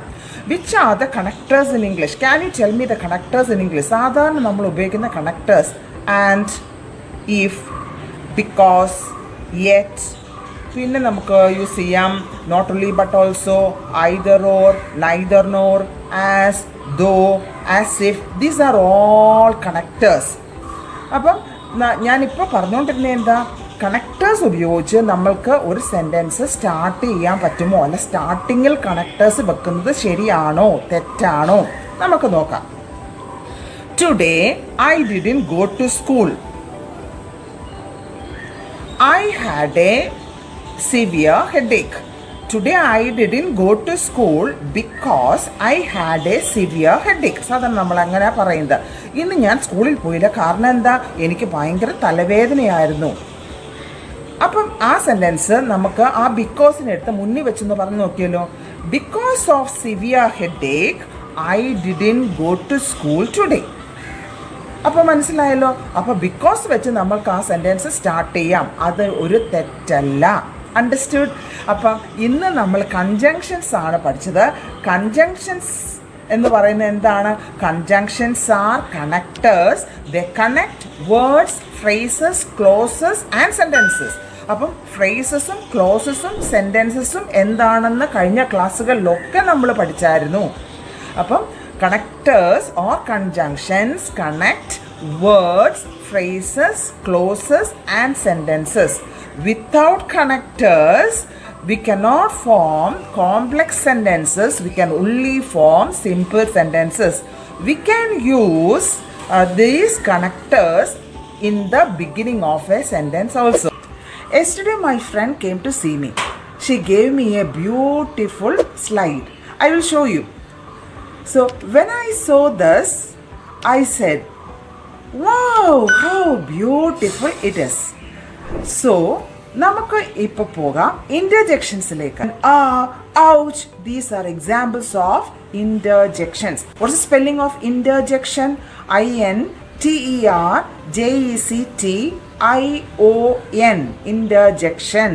Which are the connectors in English? Can you tell me the connectors in English? സാധാരണ നമ്മൾ ഉപയോഗിക്കുന്ന connectors and, if, because, yet. പിന്നെ നമുക്ക് യൂസ് ചെയ്യാം not only but also, either or, neither nor, as, though, as if. These are all connectors. അപ്പം ഞാനിപ്പോൾ പറഞ്ഞുകൊണ്ടിരുന്നത് എന്താ? കണക്റ്റേഴ്സ് ഉപയോഗിച്ച് നമ്മൾക്ക് ഒരു സെൻറ്റൻസ് സ്റ്റാർട്ട് ചെയ്യാൻ പറ്റുമോ, അല്ല സ്റ്റാർട്ടിങ്ങിൽ കണക്റ്റേഴ്സ് വെക്കുന്നത് ശരിയാണോ തെറ്റാണോ നമുക്ക് നോക്കാം. Today I didn't go to school. I had a severe headache. Today I didn't go to school because I had a severe headache. സാധാരണ നമ്മൾ അങ്ങനെ പറയുന്നത്. ഇന്ന് ഞാൻ സ്കൂളിൽ പോയില്ല, കാരണം എന്താ? എനിക്ക് ഭയങ്കര തലവേദനയായിരുന്നു. അപ്പം ആ സെൻറ്റൻസ് നമുക്ക് ആ ബിക്കോസിനെടുത്ത് മുന്നിൽ വെച്ചെന്ന് പറഞ്ഞ് നോക്കിയല്ലോ. Because of severe headache I didn't go to school today. അപ്പോൾ മനസ്സിലായല്ലോ? അപ്പോൾ ബിക്കോസ് വെച്ച് നമ്മൾക്ക് ആ സെൻറ്റൻസ് സ്റ്റാർട്ട് ചെയ്യാം. അത് ഒരു തെറ്റല്ല. അണ്ടർസ്റ്റുഡ്? അപ്പം ഇന്ന് നമ്മൾ കൺജങ്ഷൻസ് ആണ് പഠിച്ചത്. കൺജങ്ഷൻസ് എന്ന് പറയുന്നത് എന്താണ്? Conjunctions are connectors. They connect words, phrases, clauses and sentences. അപ്പം ഫ്രേസസും ക്ലോസസും സെൻറ്റൻസസും എന്താണെന്ന് കഴിഞ്ഞ ക്ലാസ്സുകളിലൊക്കെ നമ്മൾ പഠിച്ചായിരുന്നു. അപ്പം connectors or conjunctions connect words, phrases, clauses and sentences. Without connectors, we cannot form complex sentences. We can only form simple sentences. We can use these connectors in the beginning of a sentence also. Yesterday my friend came to see me. She gave me a beautiful slide. I will show you. So when I saw this, I said, wow, how beautiful it is. So നമുക്ക് ഇപ്പോൾ പോകാം ഇന്റർജെക്ഷൻസിലേക്ക്. ouch, these are examples of interjections. What's the spelling of interjection? interjection. Interjection.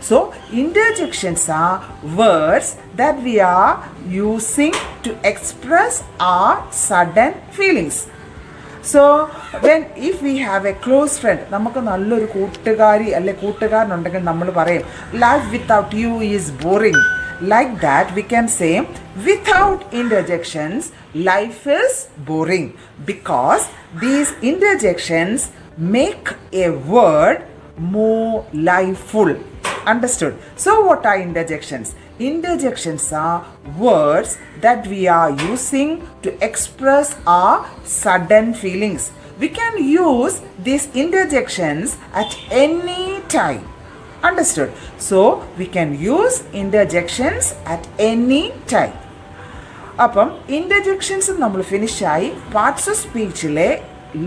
So interjections are words that we are using to express our sudden feelings. So if we have a close friend, നമുക്ക് നല്ലൊരു കൂട്ടുകാരി അല്ലെ കൂട്ടുകാരനുണ്ടെങ്കിൽ നമ്മൾ പറയും life without you is boring. Like that we can say without interjections life is boring, because these interjections make a word more liveful. Understood? So what are interjections? Interjections are words that we are using to express our sudden feelings. We can use these interjections at any time. Understood? So we can use interjections at any time. അപ്പം ഇൻ്റർജെക്ഷൻസ് നമ്മൾ ഫിനിഷായി. Parts of സ്പീച്ചിലെ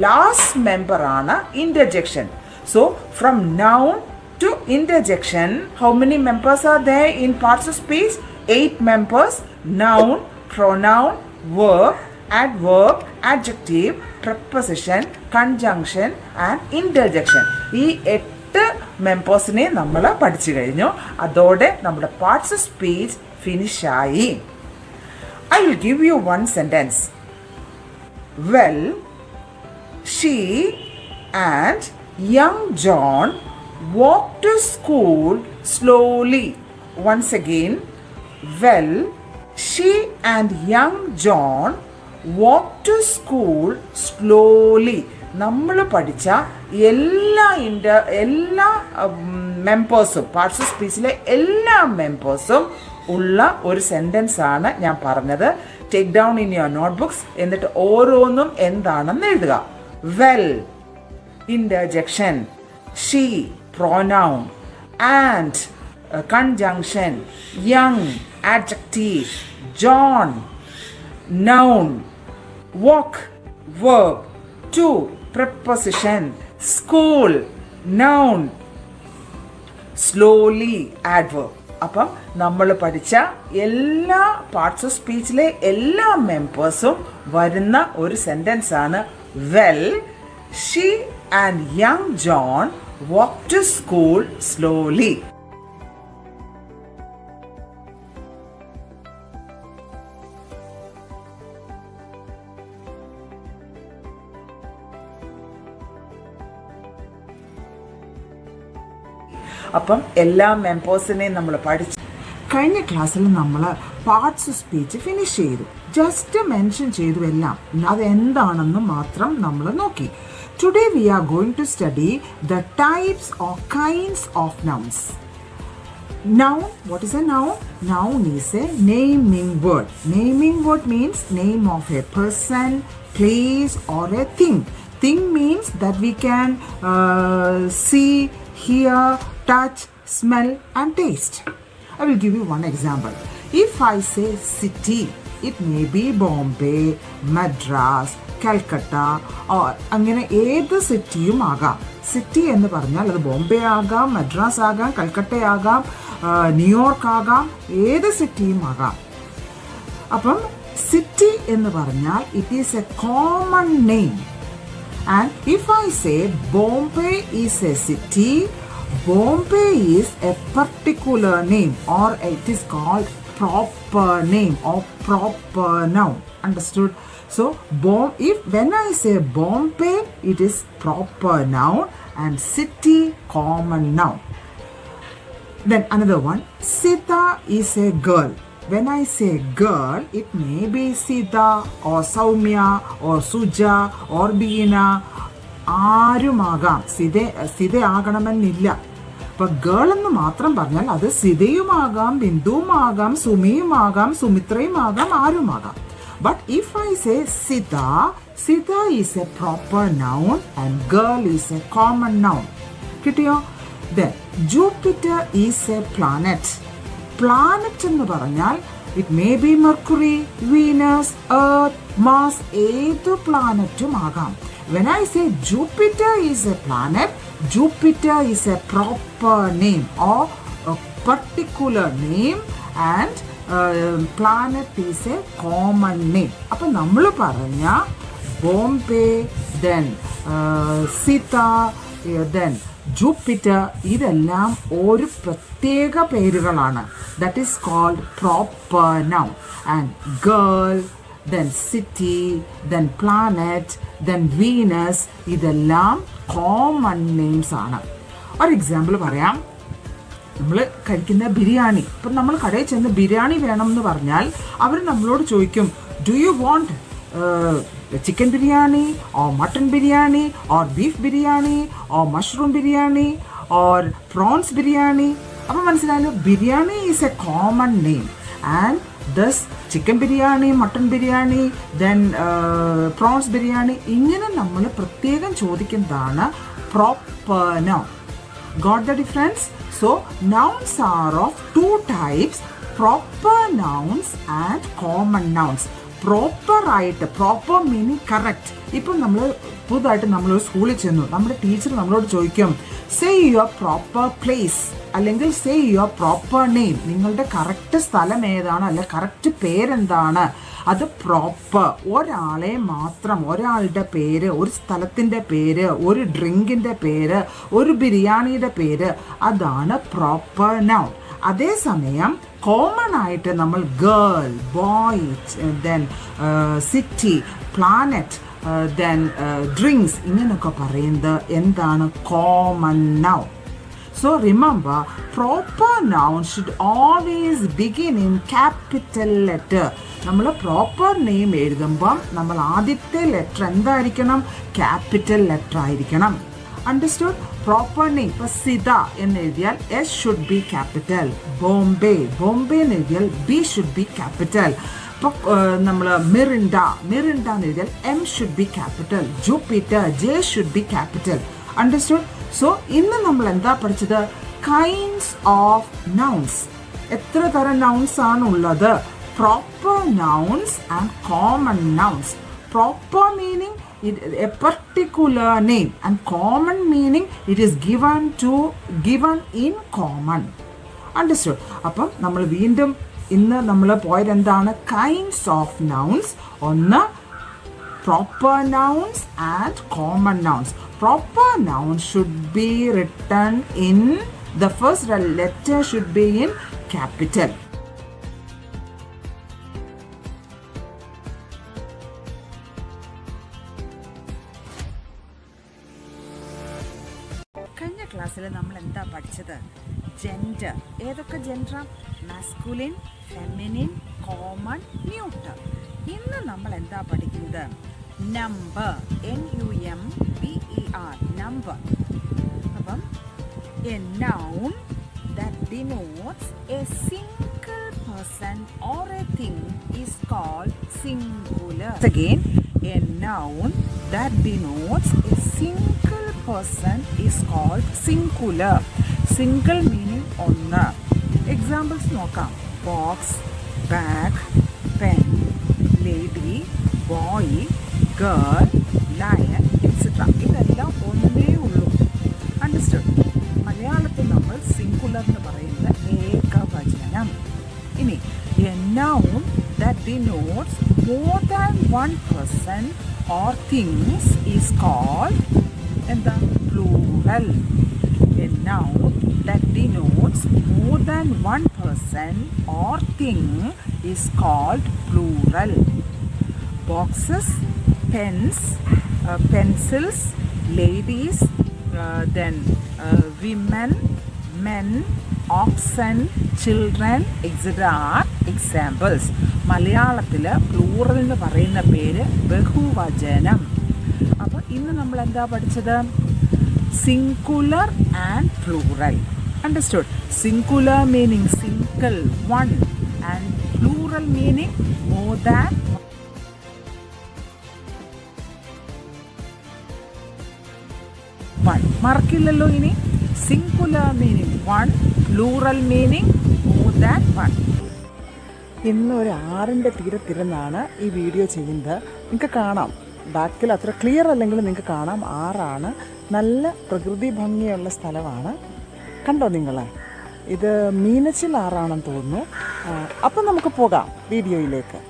last member ആണ് interjection. So from noun to interjection, how many members are there in parts of speech? 8 members. Noun, pronoun, verb, adverb, adjective, preposition, conjunction and interjection. ഈ 8 മെമ്പേഴ്സിനെ നമ്മൾ പഠിച്ചു കഴിഞ്ഞു. അതോടെ നമ്മുടെ parts of speech ഫിനിഷായി. I will give you one sentence. Well, she and young John walked to school slowly. Once again, well, she and young John walk to school slowly. നമ്മൾ പഠിച്ച എല്ലാ മെമ്പേഴ്സും, പാർട്സ് ഓഫ് സ്പീച്ചിലെ എല്ലാ മെമ്പേഴ്സും ഉള്ള ഒരു sentence ആണ് ഞാൻ പറഞ്ഞത്. Take down in your notebooks. എന്നിട്ട് ഓരോന്നും എന്താണെന്ന് എഴുതുക. Well, interjection, she, pronoun, and, conjunction, young, adjective, John, noun, walk, verb, to, preposition, school, noun, slowly, adverb. അപ്പം നമ്മൾ പഠിച്ച എല്ലാ പാർട്സ് ഓഫ് സ്പീച്ചിലെ എല്ലാ മെമ്പേഴ്സും വരുന്ന ഒരു സെൻറ്റൻസ് ആണ് well, she and young John walked to school slowly. അപ്പം എല്ലാ മെമ്പേഴ്സിനെയും നമ്മൾ പഠിച്ചു. കഴിഞ്ഞ ക്ലാസ്സിൽ നമ്മൾ പാർട്സ് ഓഫ് സ്പീച്ച് ഫിനിഷ് ചെയ്തു. ജസ്റ്റ് മെൻഷൻ ചെയ്തു എല്ലാം. അതെന്താണെന്ന് മാത്രം നമ്മൾ നോക്കി. Today we are going to study the types or kinds of nouns. Noun, what is a noun? Noun is a naming word. Naming word means name of a person, place or a thing. Thing means that we can see, hear, touch, smell and taste. I will give you one example. If I say city, it may be Bombay, Madras, Calcutta അങ്ങനെ ഏത് സിറ്റിയും ആകാം. City എന്ന് പറഞ്ഞാൽ അത് ബോംബെ ആകാം, മദ്രാസ് ആകാം, കൽക്കട്ട ആകാം, ന്യൂയോർക്ക് ആകാം, ഏത് സിറ്റിയും ആകാം. അപ്പം സിറ്റി എന്ന് പറഞ്ഞാൽ it is a common name. And if I say Bombay is A city, Bombay is A particular name or it is called proper name or proper noun. Understood? So, when I say Bombay, it is proper noun and city common noun. Then another one, Sita is a girl. When I say girl, it may be Sita or Soumya or Suja or Beena. ആരുമാകാം. Sitha ആകണമെന്നില്ല. അപ്പം girl എന്ന് മാത്രം പറഞ്ഞാൽ അത് സിതയുമാകാം, ബിന്ദുവുമാകാം, സുമിയുമാകാം, സുമിത്രയുമാകാം, ആരുമാകാം. But if I say Sita, Sita is a proper noun and girl is a common noun. കിട്ടിയോ? Then Jupiter is a planet. Planet എന്ന് പറഞ്ഞാൽ it may be Mercury, Venus, Earth, Mars, ഏത് പ്ലാനറ്റും ആകാം. When I say Jupiter is a planet, Jupiter is a proper name or a particular name and planet is a common name. അപ്പം നമ്മൾ പറഞ്ഞ Bombay, then Sita, then Jupiter, ഇതെല്ലാം ഒരു പ്രത്യേക പേരുകളാണ്. That is called proper noun. And girl, then city, then planet, then Venus, ഇതെല്ലാം common names ആണ്. ഒരു എക്സാമ്പിൾ പറയാം. നമ്മൾ കഴിക്കുന്ന ബിരിയാണി. ഇപ്പം നമ്മൾ കടയിൽ ചെന്ന് ബിരിയാണി വേണം എന്ന് പറഞ്ഞാൽ അവർ നമ്മളോട് ചോദിക്കും, do you want chicken biryani or mutton biryani or beef biryani or mushroom biryani or prawns biryani. അപ്പം മനസ്സിലായല്ലോ, biryani is a common name and thus chicken biryani, mutton biryani, then prawns biryani, ഇങ്ങനെ നമ്മൾ പ്രത്യേകം ചോദിക്കുന്നതാണ് proper noun. Got the difference? So, nouns are of two types, proper nouns and common nouns. Proper ആയിട്ട്, proper meaning correct. ഇപ്പം നമ്മൾ പുതുതായിട്ട് നമ്മളൊരു സ്കൂളിൽ ചെന്നു, നമ്മുടെ ടീച്ചർ നമ്മളോട് ചോദിക്കും, സേ യുവർ പ്രോപ്പർ പ്ലേസ് അല്ലെങ്കിൽ സേ യുവർ പ്രോപ്പർ നെയിം. നിങ്ങളുടെ കറക്റ്റ് സ്ഥലം ഏതാണ്, അല്ലെ കറക്റ്റ് പേരെന്താണ്, അത് പ്രോപ്പർ. ഒരാളെ മാത്രം, ഒരാളുടെ പേര്, ഒരു സ്ഥലത്തിൻ്റെ പേര്, ഒരു ഡ്രിങ്കിൻ്റെ പേര്, ഒരു ബിരിയാണിയുടെ പേര്, അതാണ് പ്രോപ്പർ നൗൺ. അതേസമയം കോമൺ ആയിട്ട് നമ്മൾ girl, boy, then city, planet, then drinks, ഇങ്ങനെയൊക്കെ പറയുന്നത് എന്താണ്? Common noun. So remember, proper noun should always begin in capital letter. നമ്മൾ പ്രോപ്പർ നെയിം എഴുതുമ്പം നമ്മൾ ആദ്യത്തെ ലെറ്റർ എന്തായിരിക്കണം? ക്യാപിറ്റൽ ലെറ്റർ ആയിരിക്കണം. അണ്ടർസ്റ്റുഡ്? പ്രോപ്പർ നെയിം ഇപ്പോൾ സിത എന്ന് എഴുതിയാൽ S should be capital. Bombay എന്ന് എഴുതിയാൽ ബി ഷുഡ് ബി ക്യാപിറ്റൽ. ഇപ്പോൾ നമ്മൾ മിറിൻഡ എന്ന് എഴുതിയാൽ M should be capital. Jupiter J should be capital. Understood? So ഇന്ന് നമ്മൾ എന്താ പഠിച്ചത്? Kinds of nouns. എത്ര തരം നൗൺസ് ആണ് ഉള്ളത്? Proper nouns and common nouns. Proper meaning a particular name, and common meaning it is given in common. Understood? അപ്പം നമ്മൾ വീണ്ടും ഇന്ന് നമ്മൾ പോയത് എന്താണ്? Kinds of nouns. ഒന്ന് proper nouns and common nouns. Proper nouns should be written in the first letter should be in capital. കഴിഞ്ഞ ക്ലാസ്സിൽ നമ്മൾ എന്താ പഠിച്ചത്? ജെൻഡർ. ഏതൊക്കെ ജെൻഡറാ? Masculine, feminine, common, neuter. ഇന്ന് നമ്മൾ എന്താ പഠിക്കുന്നത്? നമ്പർ. NUMBER. നമ്പർ. അപ്പം a noun that denotes a single person or a thing is called singular. Again, a noun that denotes a single person is called singular. Single meaning ഒന്ന്. Examples നോക്കാം. Box, bag, pen, lady, boy, girl, lion, etcetera. ഇതെല്ലാം ഒന്നേ ഉള്ളൂ. Understood? മലയാളത്തിൽ നമ്മൾ singular എന്ന് പറയുന്നത് ഏകവചനം. ഇനി a noun that denotes more than one person or things is called plural. A noun that denotes more than one person or thing is called plural. Boxes, pens, pencils, ladies, then women, men, oxen, children, etc. are examples. മലയാളത്തിൽ plural എന്ന് പറയുന്ന പേര് ബഹുവചനം. അപ്പോൾ ഇന്ന് നമ്മൾ എന്താ പഠിച്ചത്? Singular and plural. Understood? Singular meaning single, one, and plural meaning more than. മറക്കില്ലല്ലോ ഇനി. Singular meaning one, plural meaning more than one. ഇന്ന് ഒരു ആറിൻ്റെ തീരത്തിരുന്നാണ് ഈ വീഡിയോ ചെയ്യുന്നത്. നിങ്ങൾക്ക് കാണാം, ബാക്കിൽ അത്ര ക്ലിയർ അല്ലെങ്കിലും നിങ്ങൾക്ക് കാണാം ആറാണ്. നല്ല പ്രകൃതി ഭംഗിയുള്ള സ്ഥലമാണ്. കണ്ടോ നിങ്ങൾ? ഇത് മീനച്ചിൽ ആറാണെന്ന് തോന്നുന്നു. അപ്പം നമുക്ക് പോകാം വീഡിയോയിലേക്ക്.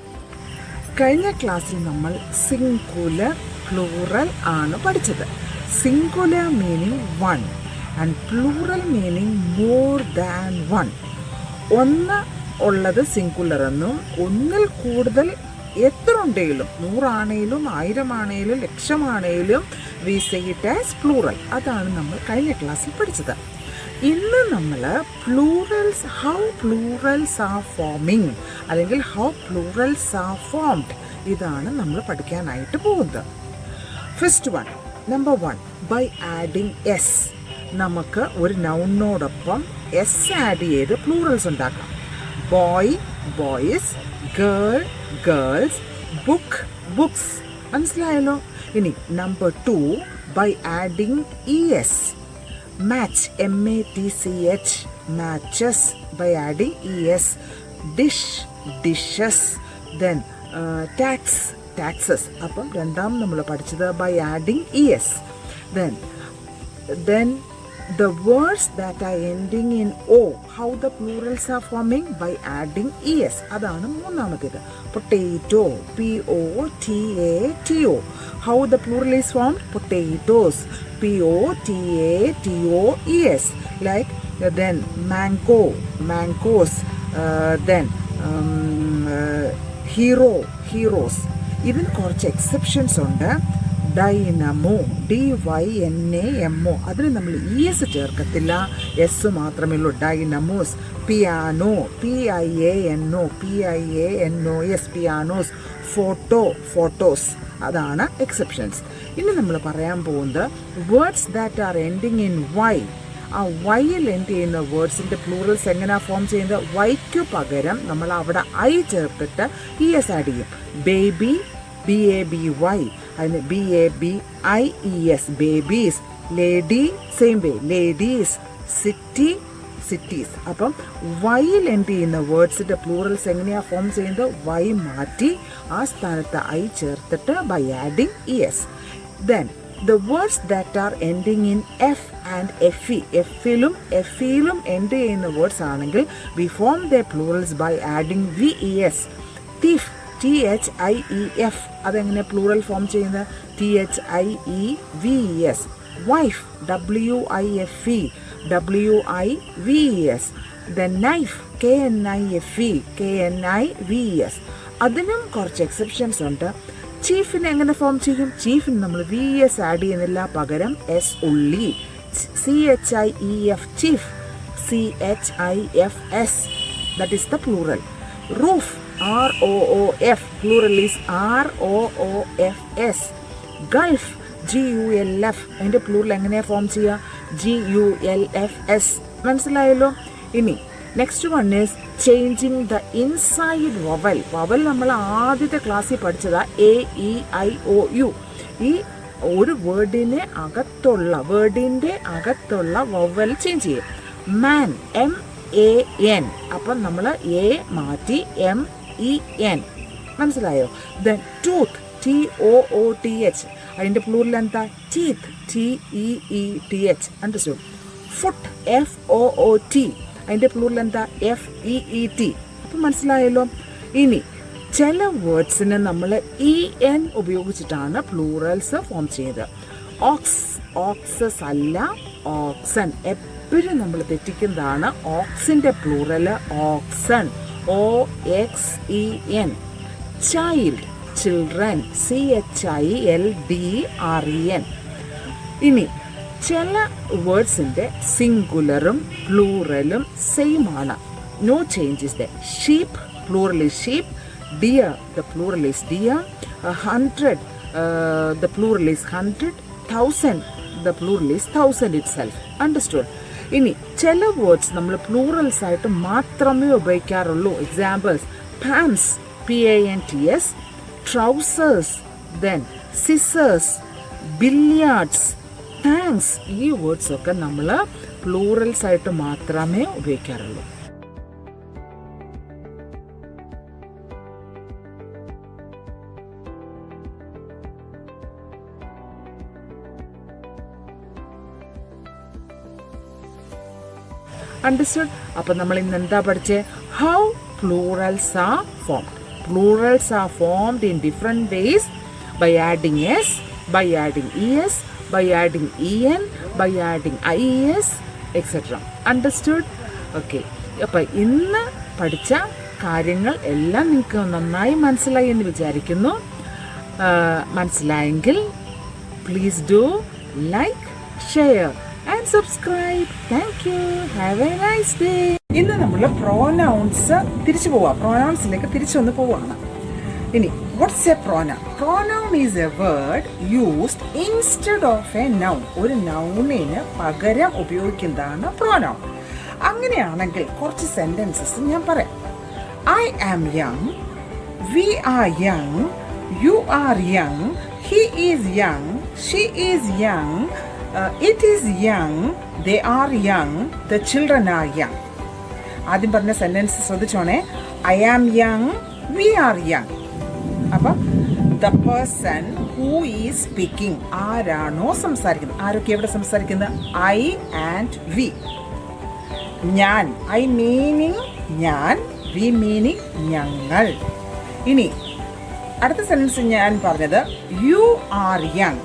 കഴിഞ്ഞ ക്ലാസ്സിൽ നമ്മൾ സിംഗുലർ, പ്ലൂറൽ ആണ് പഠിച്ചത്. Singular meaning one and plural meaning more than one. ഒന്ന് ഉള്ളത് സിംഗുലർ എന്നും ഒന്നിൽ കൂടുതൽ എത്ര ഉണ്ടെങ്കിലും, 100 ആണേലും 1000 ആണേലും 1000 ആണേലും we say it as plural. അതാണ് നമ്മൾ കഴിഞ്ഞ ക്ലാസ്സിൽ പഠിച്ചത്. ഇന്ന് നമ്മൾ plurals, how plurals are forming അല്ലെങ്കിൽ ഹൗ പ്ലൂറൽസ് ആർ ഫോംഡ്, ഇതാണ് നമ്മൾ പഠിക്കാനായിട്ട് പോകുന്നത്. First one, number 1, by adding S. നമുക്ക് ഒരു നൗണിനോടൊപ്പം എസ് ആഡ് ചെയ്ത് പ്ലൂറൽസ് ഉണ്ടാക്കാം. Boy, boys, girl, girls, book, books. മനസ്സിലായല്ലോ? ഇനി number 2, by adding ES. Match, MATCH, matches, by adding ES. Dish, dishes. Then tax, taxes. അപ്പം രണ്ടാം നമ്മൾ പഠിച്ചത് by adding ES. Then the words that are ending in O, how the plurals are forming? By adding ES. അതാണ് മൂന്നാമത്തേത്. Potato, POTATO. How the plural is formed? Potatoes, POTATOES. Like then mango, mangoes. Then hero, heroes. ഇതിന് കുറച്ച് exceptions ഉണ്ട്. Dynamo, DYNAMO. അതിന് നമ്മൾ ES ചേർക്കത്തില്ല, S മാത്രമേ ഉള്ളൂ. Dynamos. Piano, PIANOS, pianos. Photo, photos. അതാണ് എക്സെപ്ഷൻസ്. ഇനി നമ്മൾ പറയാൻ പോകുന്നത് words that are ending in Y. ആ വൈയിൽ എൻഡ് ചെയ്യുന്ന വേർഡ്സിൻ്റെ പ്ലൂറൽസ് എങ്ങനെയാണ് ഫോം ചെയ്യുന്നത്? വൈക്ക് പകരം നമ്മൾ അവിടെ I ചേർത്തിട്ട് ES ആഡ് ചെയ്യും. ബേബി, BABY, അതിന് BABIES, babies. Lady, same way, ladies. City, cities. അപ്പം വൈയിൽ എൻഡ് ചെയ്യുന്ന വേർഡ്സിൻ്റെ പ്ലൂറൽസ് എങ്ങനെയാണ് ഫോം ചെയ്യുന്നത്? വൈ മാറ്റി ആ സ്ഥാനത്ത് I ചേർത്തിട്ട് by adding ES. Then the words that are ending in F and FE, Fയിലും എൻഡ് ചെയ്യുന്ന വേർഡ്സ് ആണെങ്കിൽ we form their plurals by adding VES. thief, THIEF, അതെങ്ങനെ പ്ലൂറൽ ഫോം ചെയ്യുന്നത്? THIEVES. wife, WIFE, WIVES. then knife, KNIFE, അതിനും കുറച്ച് exceptions ഉണ്ട്. ചീഫിന് എങ്ങനെ ഫോം ചെയ്യും? ചീഫിന് നമ്മൾ VES ആഡ് ചെയ്യുന്നില്ല, പകരം S ഉള്ളി. CHIEF, chief. CHIFS, that is the plural. Roof, ROOF, plural is ROOFS. Gulf, GULF, അതിൻ്റെ പ്ലൂറൽ എങ്ങനെയാണ് ഫോം ചെയ്യുക? GULFS. മനസ്സിലായല്ലോ? ഇനി next one is changing the inside vowel. Vowel നമ്മൾ ആദ്യത്തെ ക്ലാസ്സിൽ പഠിച്ചതാ AEIOU. ഈ ഒരു വേർഡിൻ്റെ അകത്തുള്ള വവൽ ചേഞ്ച് ചെയ്യും. മാൻ, MAN, അപ്പം നമ്മൾ A മാറ്റി MEN. മനസ്സിലായോ? ദെൻ ടൂത്ത്, TOOTH, അതിൻ്റെ പ്ലൂറൽ എന്താ? Teeth, TEETH. Understood? Foot, FOOT, അതിൻ്റെ പ്ലൂറൽ എന്താ? FEET. അപ്പം മനസ്സിലായല്ലോ? ഇനി ചില വേർഡ്സിന് നമ്മൾ EN ഉപയോഗിച്ചിട്ടാണ് പ്ലൂറൽസ് ഫോം ചെയ്തത്. ഓക്സസ് അല്ല, ഓക്സൺ. എപ്പോഴും നമ്മൾ തെറ്റിക്കുന്നതാണ്. ഓക്സിൻ്റെ plural oxen, OXEN. Child, children, CHILDREN. ഇനി ചില വേർഡ്സിൻ്റെ സിംഗുലറും പ്ലൂറലും സെയിം ആണ്. No changes the. Sheep, plural is sheep. Deer, the plural is deer. 100, the plural is 100. 1000, the plural is 1000 itself. Understood? ഇനി ചില വേർഡ്സ് നമ്മൾ പ്ലൂറൽസ് ആയിട്ട് മാത്രമേ ഉപയോഗിക്കാറുള്ളൂ. Examples: pants, PANTS. Trousers, then scissors, billiards, thanks. ഈ words ഒക്കെ നമ്മൾ plurals ആയിട്ട് മാത്രമേ ഉപയോഗിക്കാറുള്ളൂ. അണ്ടർസ്റ്റുഡ്? അപ്പം നമ്മൾ ഇന്ന് എന്താ പഠിച്ചേ? How plurals are formed. Plurals are formed in different ways. by adding S, by adding ES, by adding EN, by adding IES, etc. Understood? Okay. അപ്പോൾ ഇന്ന് പഠിച്ച കാര്യങ്ങൾ എല്ലാം നിങ്ങൾക്ക് നന്നായി മനസ്സിലായി എന്ന് വിചാരിക്കുന്നു. മനസ്സിലായെങ്കിൽ please do like, share and subscribe. Thank you. Have a nice day. ഇന്ന് നമ്മൾ പ്രോനൗൺസ് പ്രോനൗൺസിലേക്ക് തിരിച്ചൊന്ന് പോവുകയാണ്. ഇനി what's a pronoun? Pronoun is a word used instead of a noun. ഒരു നൗണിന് പകരം ഉപയോഗിക്കുന്നതാണ് പ്രോനൗൺ. അങ്ങനെയാണെങ്കിൽ കുറച്ച് സെന്റൻസസ് ഞാൻ പറയാം. I am young, we are young, you are young, he is young, she is young, it is young, they are young, the children are young. ആദ്യം പറഞ്ഞ സെന്റൻസ് ശ്രദ്ധിച്ചോണേ. I am young, we are young. അപ്പം the person who is speaking, ആരാണോ സംസാരിക്കുന്നത്. ആരൊക്കെ എവിടെ സംസാരിക്കുന്നത്? I and we. ഞാൻ, ഐ മീനിങ് ഞാൻ, വി മീനിങ് ഞങ്ങൾ. ഇനി അടുത്ത സെൻറ്റൻസ് ഞാൻ പറഞ്ഞത് you are young,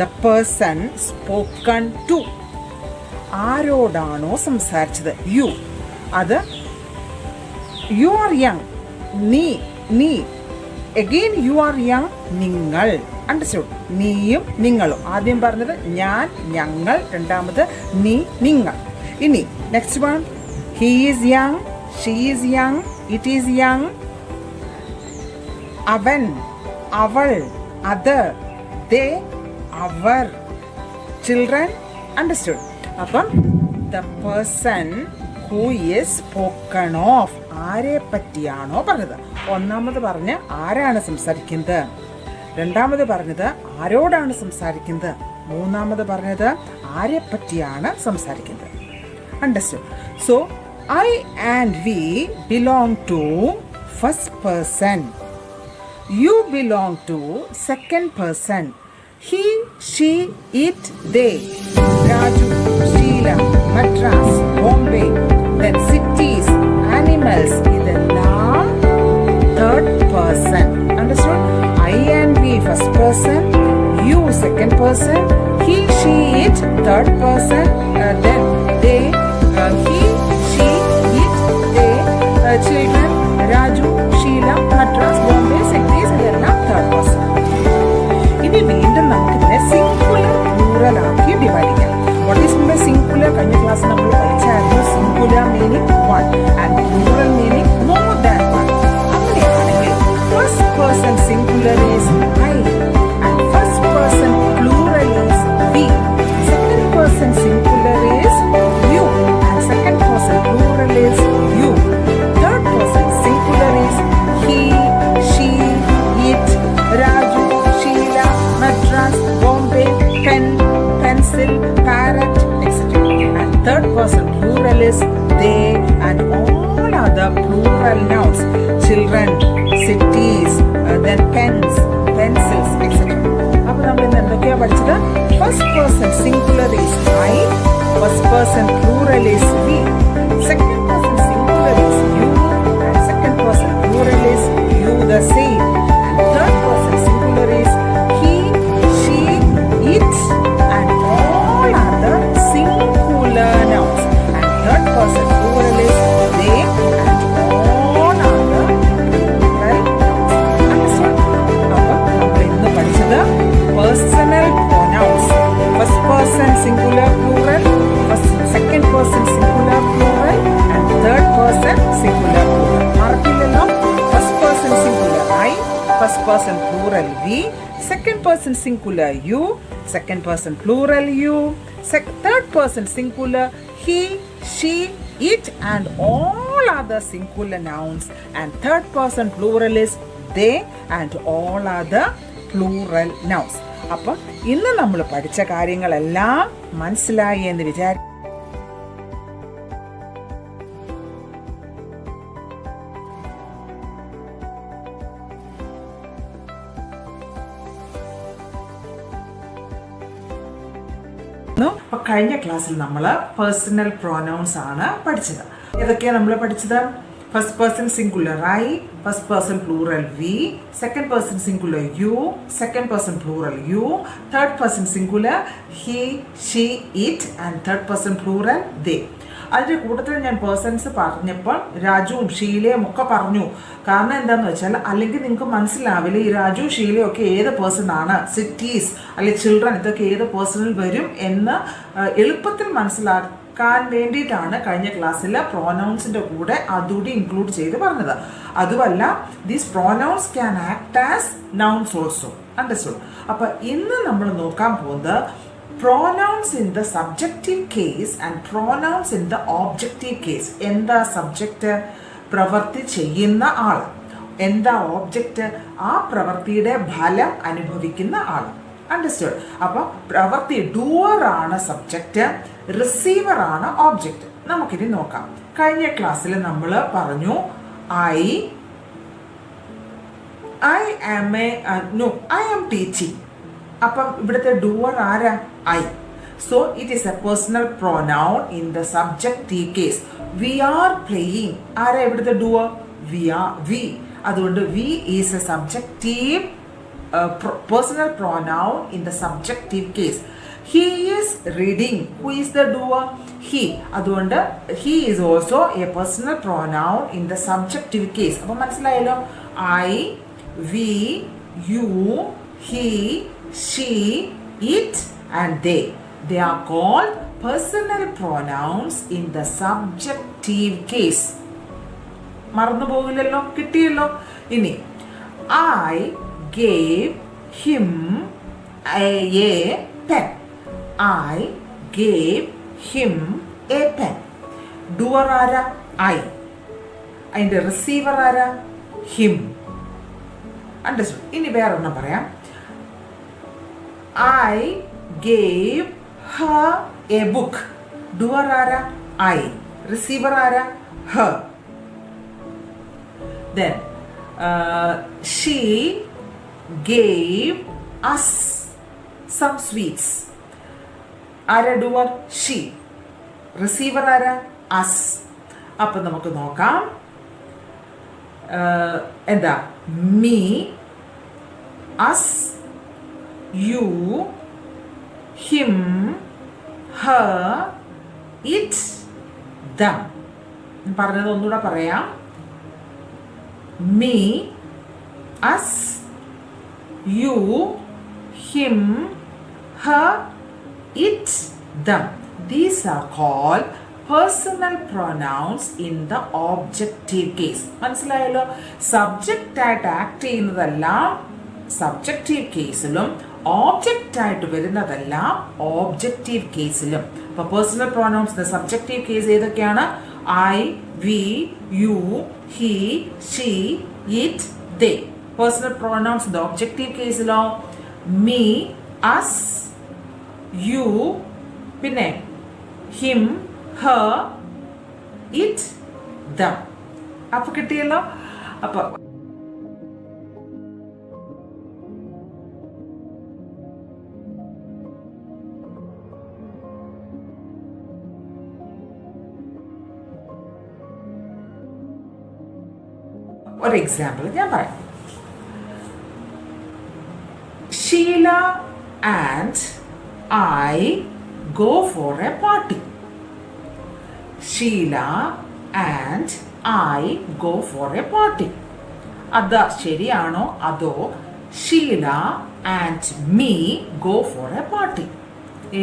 the person spoken to. ആരോടാണോ സംസാരിച്ചത് യു, അത് യു ആർ യങ്, നീ. again you are young, നിങ്ങൾ. Understood? നീയും നിങ്ങളും. ആദ്യം പറഞ്ഞത് ഞാൻ, ഞങ്ങൾ. രണ്ടാമത് നീ, നിങ്ങൾ. ഇനി next one, he is young, she is young, it is young. അവൻ, അവൾ, other, they, our. Children. Understood? അപ്പം the person who is spoken of, ആരെ പറ്റിയാണോ പറഞ്ഞത്. ഒന്നാമത് പറഞ്ഞ് ആരാണ് സംസാരിക്കുന്നത്, രണ്ടാമത് പറഞ്ഞത് ആരോടാണ് സംസാരിക്കുന്നത്, മൂന്നാമത് പറഞ്ഞത് ആരെ പറ്റിയാണ് സംസാരിക്കുന്നത്. Understood? So I and we belong to first person. You belong to second person. He, she, it, they. Raju, Sheila, Madras, Bombay, then cities, animals. ഇതെല്ലാം third person. Understood? I and we first person, you second person, he, she, it third person, then they, he, she, it, they, children, Raju, Sheila, Madras, Bombay, cities. ഇതെല്ലാം third person. ഇനി വീണ്ടും നമുക്കിതിനെ singular plural ആക്കി divide ചെയ്യാം. What is mean singular? കഴിഞ്ഞ class നമ്മൾ പഠിച്ചായിരുന്നു. Singular meaning one and plural meaning more than one. അങ്ങനെയാണെങ്കിൽ first person singular is I and first person plural is we. Second person singular is you and second person plural is you. Third person singular is he, she, it, Raju, Sheila, Madras, Bombay, pen, pencil, parrot, etc. And third person plural is they and all other plural nouns. Children, cities, then pens, pencils, etc. അപ്പോൾ നമ്മൾ ഇന്ന് എന്തൊക്കെയാ പഠിച്ചത്? First person singular is I, first person plural is we, second person singular is you and second person plural is you the same. Third person singular is he, she, it and all other singular nouns. And third person plural is they and all other plural nouns. Understood? അപ്പോൾ നമ്മൾ ഇന്ന് പഠിച്ചത് personal pronouns. First person singular plural, second person singular plural and third person singular plural. മാർക്കില്ലല്ലോ? First person singular I, first person plural we, second person singular you, second person plural you, third person singular he, she, it and all other singular nouns, and third person plural is they and all other plural nouns. അപ്പോൾ ഇന്ന് നമ്മൾ പഠിച്ച കാര്യങ്ങളെല്ലാം മനസ്സിലായി എന്ന് വിചാരിക്കുന്നു. അപ്പൊ കഴിഞ്ഞ ക്ലാസ്സിൽ നമ്മൾ പേഴ്സണൽ പ്രോനൗൺസ് ആണ് പഠിച്ചത്. ഏതൊക്കെയാണ് നമ്മൾ പഠിച്ചത്? First person singular I, first person plural we, second person singular you, second person plural you, third person singular he, she, it and third person plural they. അതിൻ്റെ കൂട്ടത്തിൽ ഞാൻ പേഴ്സൺസ് പറഞ്ഞപ്പോൾ രാജുവും ഷീലയും ഒക്കെ പറഞ്ഞു. കാരണം എന്താണെന്ന് വെച്ചാൽ അല്ലെങ്കിൽ നിങ്ങൾക്ക് മനസ്സിലാവില്ല ഈ രാജു ഷീലയും ഒക്കെ ഏത് പേഴ്സൺ ആണ്, സിറ്റീസ് അല്ലെങ്കിൽ ചിൽഡ്രൻ ഇതൊക്കെ ഏത് പേഴ്സണിൽ വരും എന്ന് എളുപ്പത്തിൽ മനസ്സിലാക്കാൻ വേണ്ടിയിട്ടാണ് കഴിഞ്ഞ ക്ലാസ്സിൽ പ്രോനൗൺസിൻ്റെ കൂടെ അതുകൂടി ഇൻക്ലൂഡ് ചെയ്ത് പറഞ്ഞത്. അതുമല്ല these pronouns can act as nouns also. Understood? അപ്പോൾ ഇന്ന് നമ്മൾ നോക്കാൻ പോകുന്നത് pronouns in the subjective case and pronouns in the objective case. എന്താ സബ്ജക്റ്റ്? പ്രവൃത്തി ചെയ്യുന്ന ആൾ. എന്താ ഓബ്ജക്റ്റ്? ആ പ്രവൃത്തിയുടെ ഫലം അനുഭവിക്കുന്ന ആൾ. അണ്ടർസ്റ്റുഡ്? അപ്പോൾ പ്രവൃത്തി ഡൂവർ ആണ് സബ്ജക്റ്റ്, റിസീവർ ആണ് ഓബ്ജക്റ്റ്. നമുക്കിനി നോക്കാം. കഴിഞ്ഞ ക്ലാസ്സിൽ നമ്മൾ പറഞ്ഞു ഐ am teaching. അപ്പം ഇവിടുത്തെ ഡൂവർ ആരാ? I. So it is a personal pronoun in the subjective case. We are playing. ആരാ ഇവിടുത്തെ ഡൂവർ? വി. അതുകൊണ്ട് we is a subjective personal pronoun in the subjective case. He is reading. Who is the doer? He. അതുകൊണ്ട് he is also a personal pronoun in the subjective case. അപ്പം മനസ്സിലായല്ലോ? I we, you, he, she, it and they. They are called personal pronouns in the subjective case. മറന്നു പോകില്ലല്ലോ, കിട്ടിയല്ലോ. ഇനി I gave him a pen. I gave him a pen. Doer ആരാ? I. അതിൻ്റെ receiver ആരാ? him. Understood. ഇനി വേറൊരെണ്ണം പറയാം. I gave her a book. Doer ആരാ? I. Receiver ആരാ? her. Then she gave us some sweets. ആരാ doer? she. റിസീവർ ആരാ? us. അപ്പം നമുക്ക് നോക്കാം. എന്താ? me, us, you, him, her, it, them. പറഞ്ഞത് ഒന്നുകൂടെ പറയാം. me, us, you, him, her, it, them. These are called personal pronouns in the objective case. മനസ്സിലായല്ലോ? സബ്ജക്റ്റ് ആയിട്ട് ആക്ട് ചെയ്യുന്നതെല്ലാം സബ്ജക്റ്റീവ് കേസിലും ഓബ്ജക്റ്റ് ആയിട്ട് വരുന്നതെല്ലാം ഓബ്ജക്റ്റീവ് കേസിലും. അപ്പോൾ പേഴ്സണൽ പ്രോനൗൺസ് സബ്ജക്റ്റീവ് കേസ് ഏതൊക്കെയാണ്? I, we, you, he, she, it, they. Personal pronouns in the objective case law me, us, you, പിന്നെ him, her, it, them. അപ്പോൾ കിട്ടിയല്ലോ. അപ്പോൾ ഒരു എക്സാമ്പിൾ ഞാൻ പറയാം. Sheela and I go for a party. Sheela and I go for a party. അത് ശരിയാണോ? അതോ Sheela and me go for a party?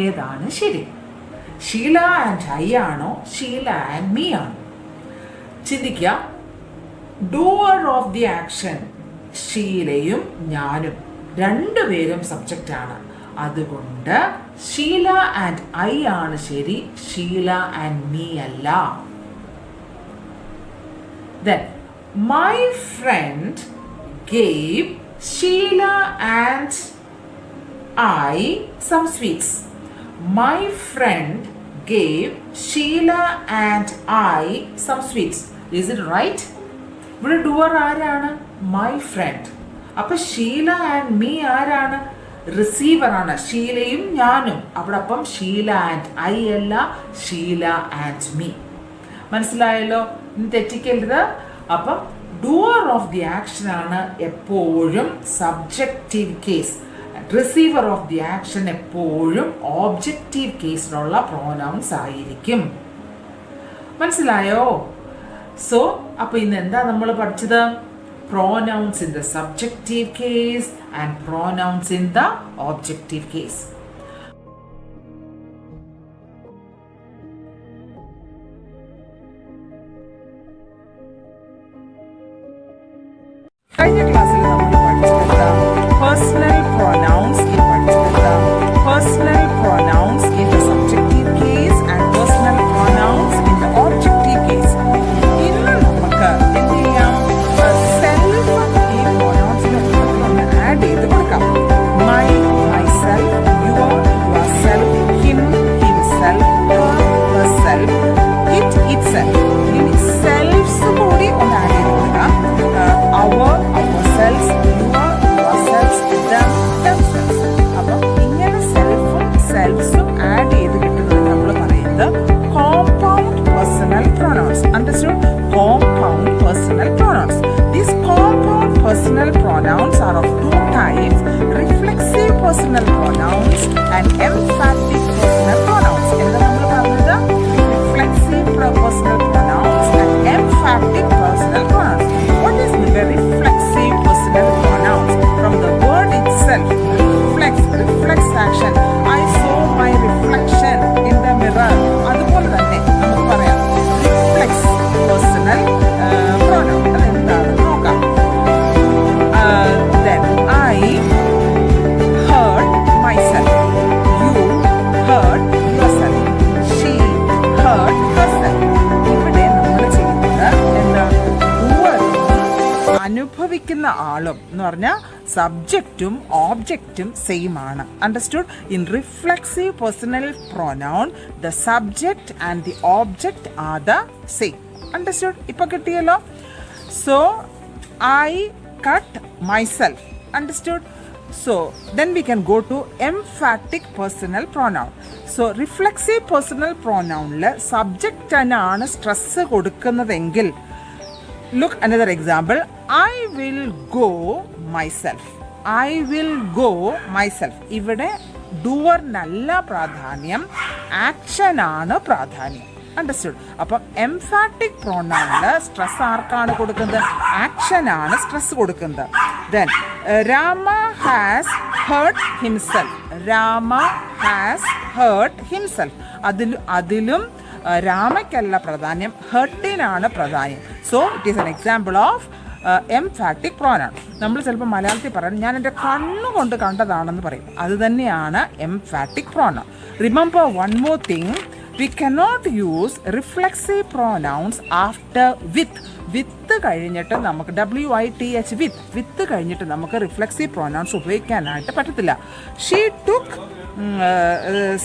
ഏതാണ് ശരി? ഷീല ആൻഡ് I ആണോ? ഷീല ആൻഡ് me ആണോ? ചിന്തിക്കുക. ഡൂവർ ഓഫ് ദി ആക്ഷൻ ഷീലയും ഞാനും രണ്ടുപേരും സബ്ജക്റ്റ് ആണ്. അതുകൊണ്ട് ഷീല ആൻഡ് ഐ ആണ് ശരി, ഷീല ആൻഡ് മീ അല്ല. Then my friend gave Sheila and I some sweets. My friend gave Sheila and I some sweets. Is it right? ഇവിടെ ഡുവർ ആരാണ്? My friend. അപ്പൊ ഷീല ആൻഡ് മീ ആരാണ്? റിസീവർ ആണ്. ഷീലയും ഞാനും. അവിടെ അപ്പം ഷീല ആൻഡ് ഐ അല്ല, ഷീല ആൻഡ് മീ. മനസ്സിലായല്ലോ? തെറ്റിക്കരുത്. അപ്പം ഡുവർ ഓഫ് ദി ആക്ഷൻ ആണ് എപ്പോഴും subjective case. Receiver of the action എപ്പോഴും ഓബ്ജക്റ്റീവ് കേസിലുള്ള പ്രോനൗൺസ് ആയിരിക്കും. മനസ്സിലായോ? സോ അപ്പോൾ ഇന്ന് എന്താ നമ്മൾ പഠിച്ചത്? Pronouns in the subjective case and pronouns in the objective case. കഴിഞ്ഞ ക്ലാസ്സിൽ നമ്മൾ പഠിച്ചത് personal pronouns personal pronouns in the subjective case and personal pronouns in the objective case. ഇന്ന് നമുക്ക് എന്ത് ചെയ്യാം? സെൽഫ് ഈ പ്രോനൗൺസിന് ഒന്ന് ആഡ് ചെയ്ത് കൊടുക്കാം. My, myself, your, yourself, him, himself, Har, herself, it, itself. ഇനി സെൽഫ്സ് കൂടി ഒന്ന് ആഡ് ചെയ്ത് കൊടുക്കാം. അവർ, ourselves, your, yourselves, them, themselves. അപ്പം ഇങ്ങനെ സെൽഫും സെൽഫ്സും ആഡ് ചെയ്ത് കിട്ടുന്നത് നമ്മൾ പറയുന്നത് compound personal pronouns. Understood? Compound personal pronouns. These compound personal pronouns are of two types: reflexive personal pronouns and emphatic personal pronouns. എന്താ നമ്മൾ പറഞ്ഞത്? Reflexive personal pronouns and emphatic personal pronouns. What is the reflexive personal pronoun? ആളും എന്ന് പറഞ്ഞാൽ സബ്ജക്റ്റും ഓബ്ജക്റ്റും same ആണ്. Understood? In reflexive personal pronoun the subject and the object R the same. Understood? ഇപ്പൊ കിട്ടിയല്ലോ. So I cut myself. Understood? So then we can go to emphatic personal pronoun. So reflexive personal pronoun subject ആണ് stress കൊടുക്കുന്നതെങ്കിൽ, look another example. I will go myself. I will go myself. ഇവിടെ ഡൂവറിനല്ല പ്രാധാന്യം, action ആണ് പ്രാധാന്യം. Understood? അപ്പം emphatic പ്രൊനൗണില് stress ആർക്കാണ് കൊടുക്കുന്നത്? Action ആണ് stress കൊടുക്കുന്നത്. Then Rama has hurt himself. Rama has hurt himself. അതിലും രാമയ്ക്കല്ല പ്രാധാന്യം, ഹേർട്ടിനാണ് പ്രാധാന്യം. So it is an example of emphatic pronoun. നമ്മൾ ചിലപ്പോൾ മലയാളത്തിൽ പറയും ഞാൻ എൻ്റെ കണ്ണുകൊണ്ട് കണ്ടതാണെന്ന് പറയും. അത് തന്നെയാണ് emphatic pronoun. Remember one more thing. We cannot use reflexive pronouns after with. വിത്ത് കഴിഞ്ഞിട്ട് നമുക്ക് WITH വിത്ത് കഴിഞ്ഞിട്ട് നമുക്ക് റിഫ്ലെക്സീവ് പ്രൊനൗൺസ് ഉപയോഗിക്കാനായിട്ട് പറ്റത്തില്ല. She took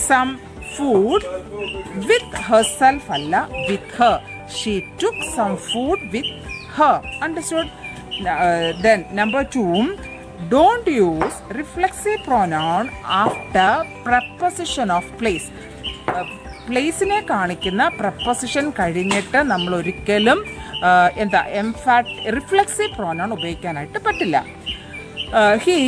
some food with herself അല്ല with her. She took some food with her. Understood? Then number 2, don't use reflexive pronoun after preposition of place. പ്ലേസിനെ കാണിക്കുന്ന preposition കഴിഞ്ഞിട്ട് നമ്മൾ ഒരിക്കലും റിഫ്ലെക്സീവ് പ്രോനൗൺ ഉപയോഗിക്കാനായിട്ട് പറ്റില്ല. He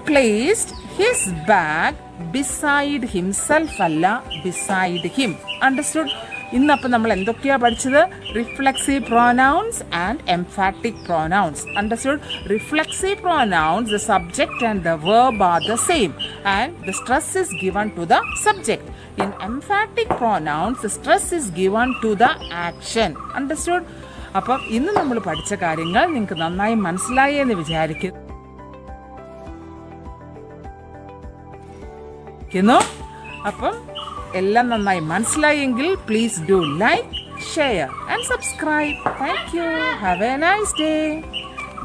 placed his bag beside himself അല്ല beside him. Understood? ഇന്നപ്പോൾ നമ്മൾ എന്തൊക്കെയാണ് പഠിച്ചത്? Reflexive pronouns and emphatic pronouns. Understood? Reflexive pronouns the subject and the verb are the same and the stress is given to the subject. In emphatic pronouns, the stress is given to the action. Understood? അപ്പം ഇന്ന് നമ്മൾ പഠിച്ച കാര്യങ്ങൾ നിങ്ങൾക്ക് നന്നായി മനസ്സിലായി എന്ന് വിചാരിക്കുന്നു. അപ്പം എല്ലാം നന്നായി മനസ്സിലായെങ്കിൽ please do like, share and subscribe. Thank you. Have a nice day.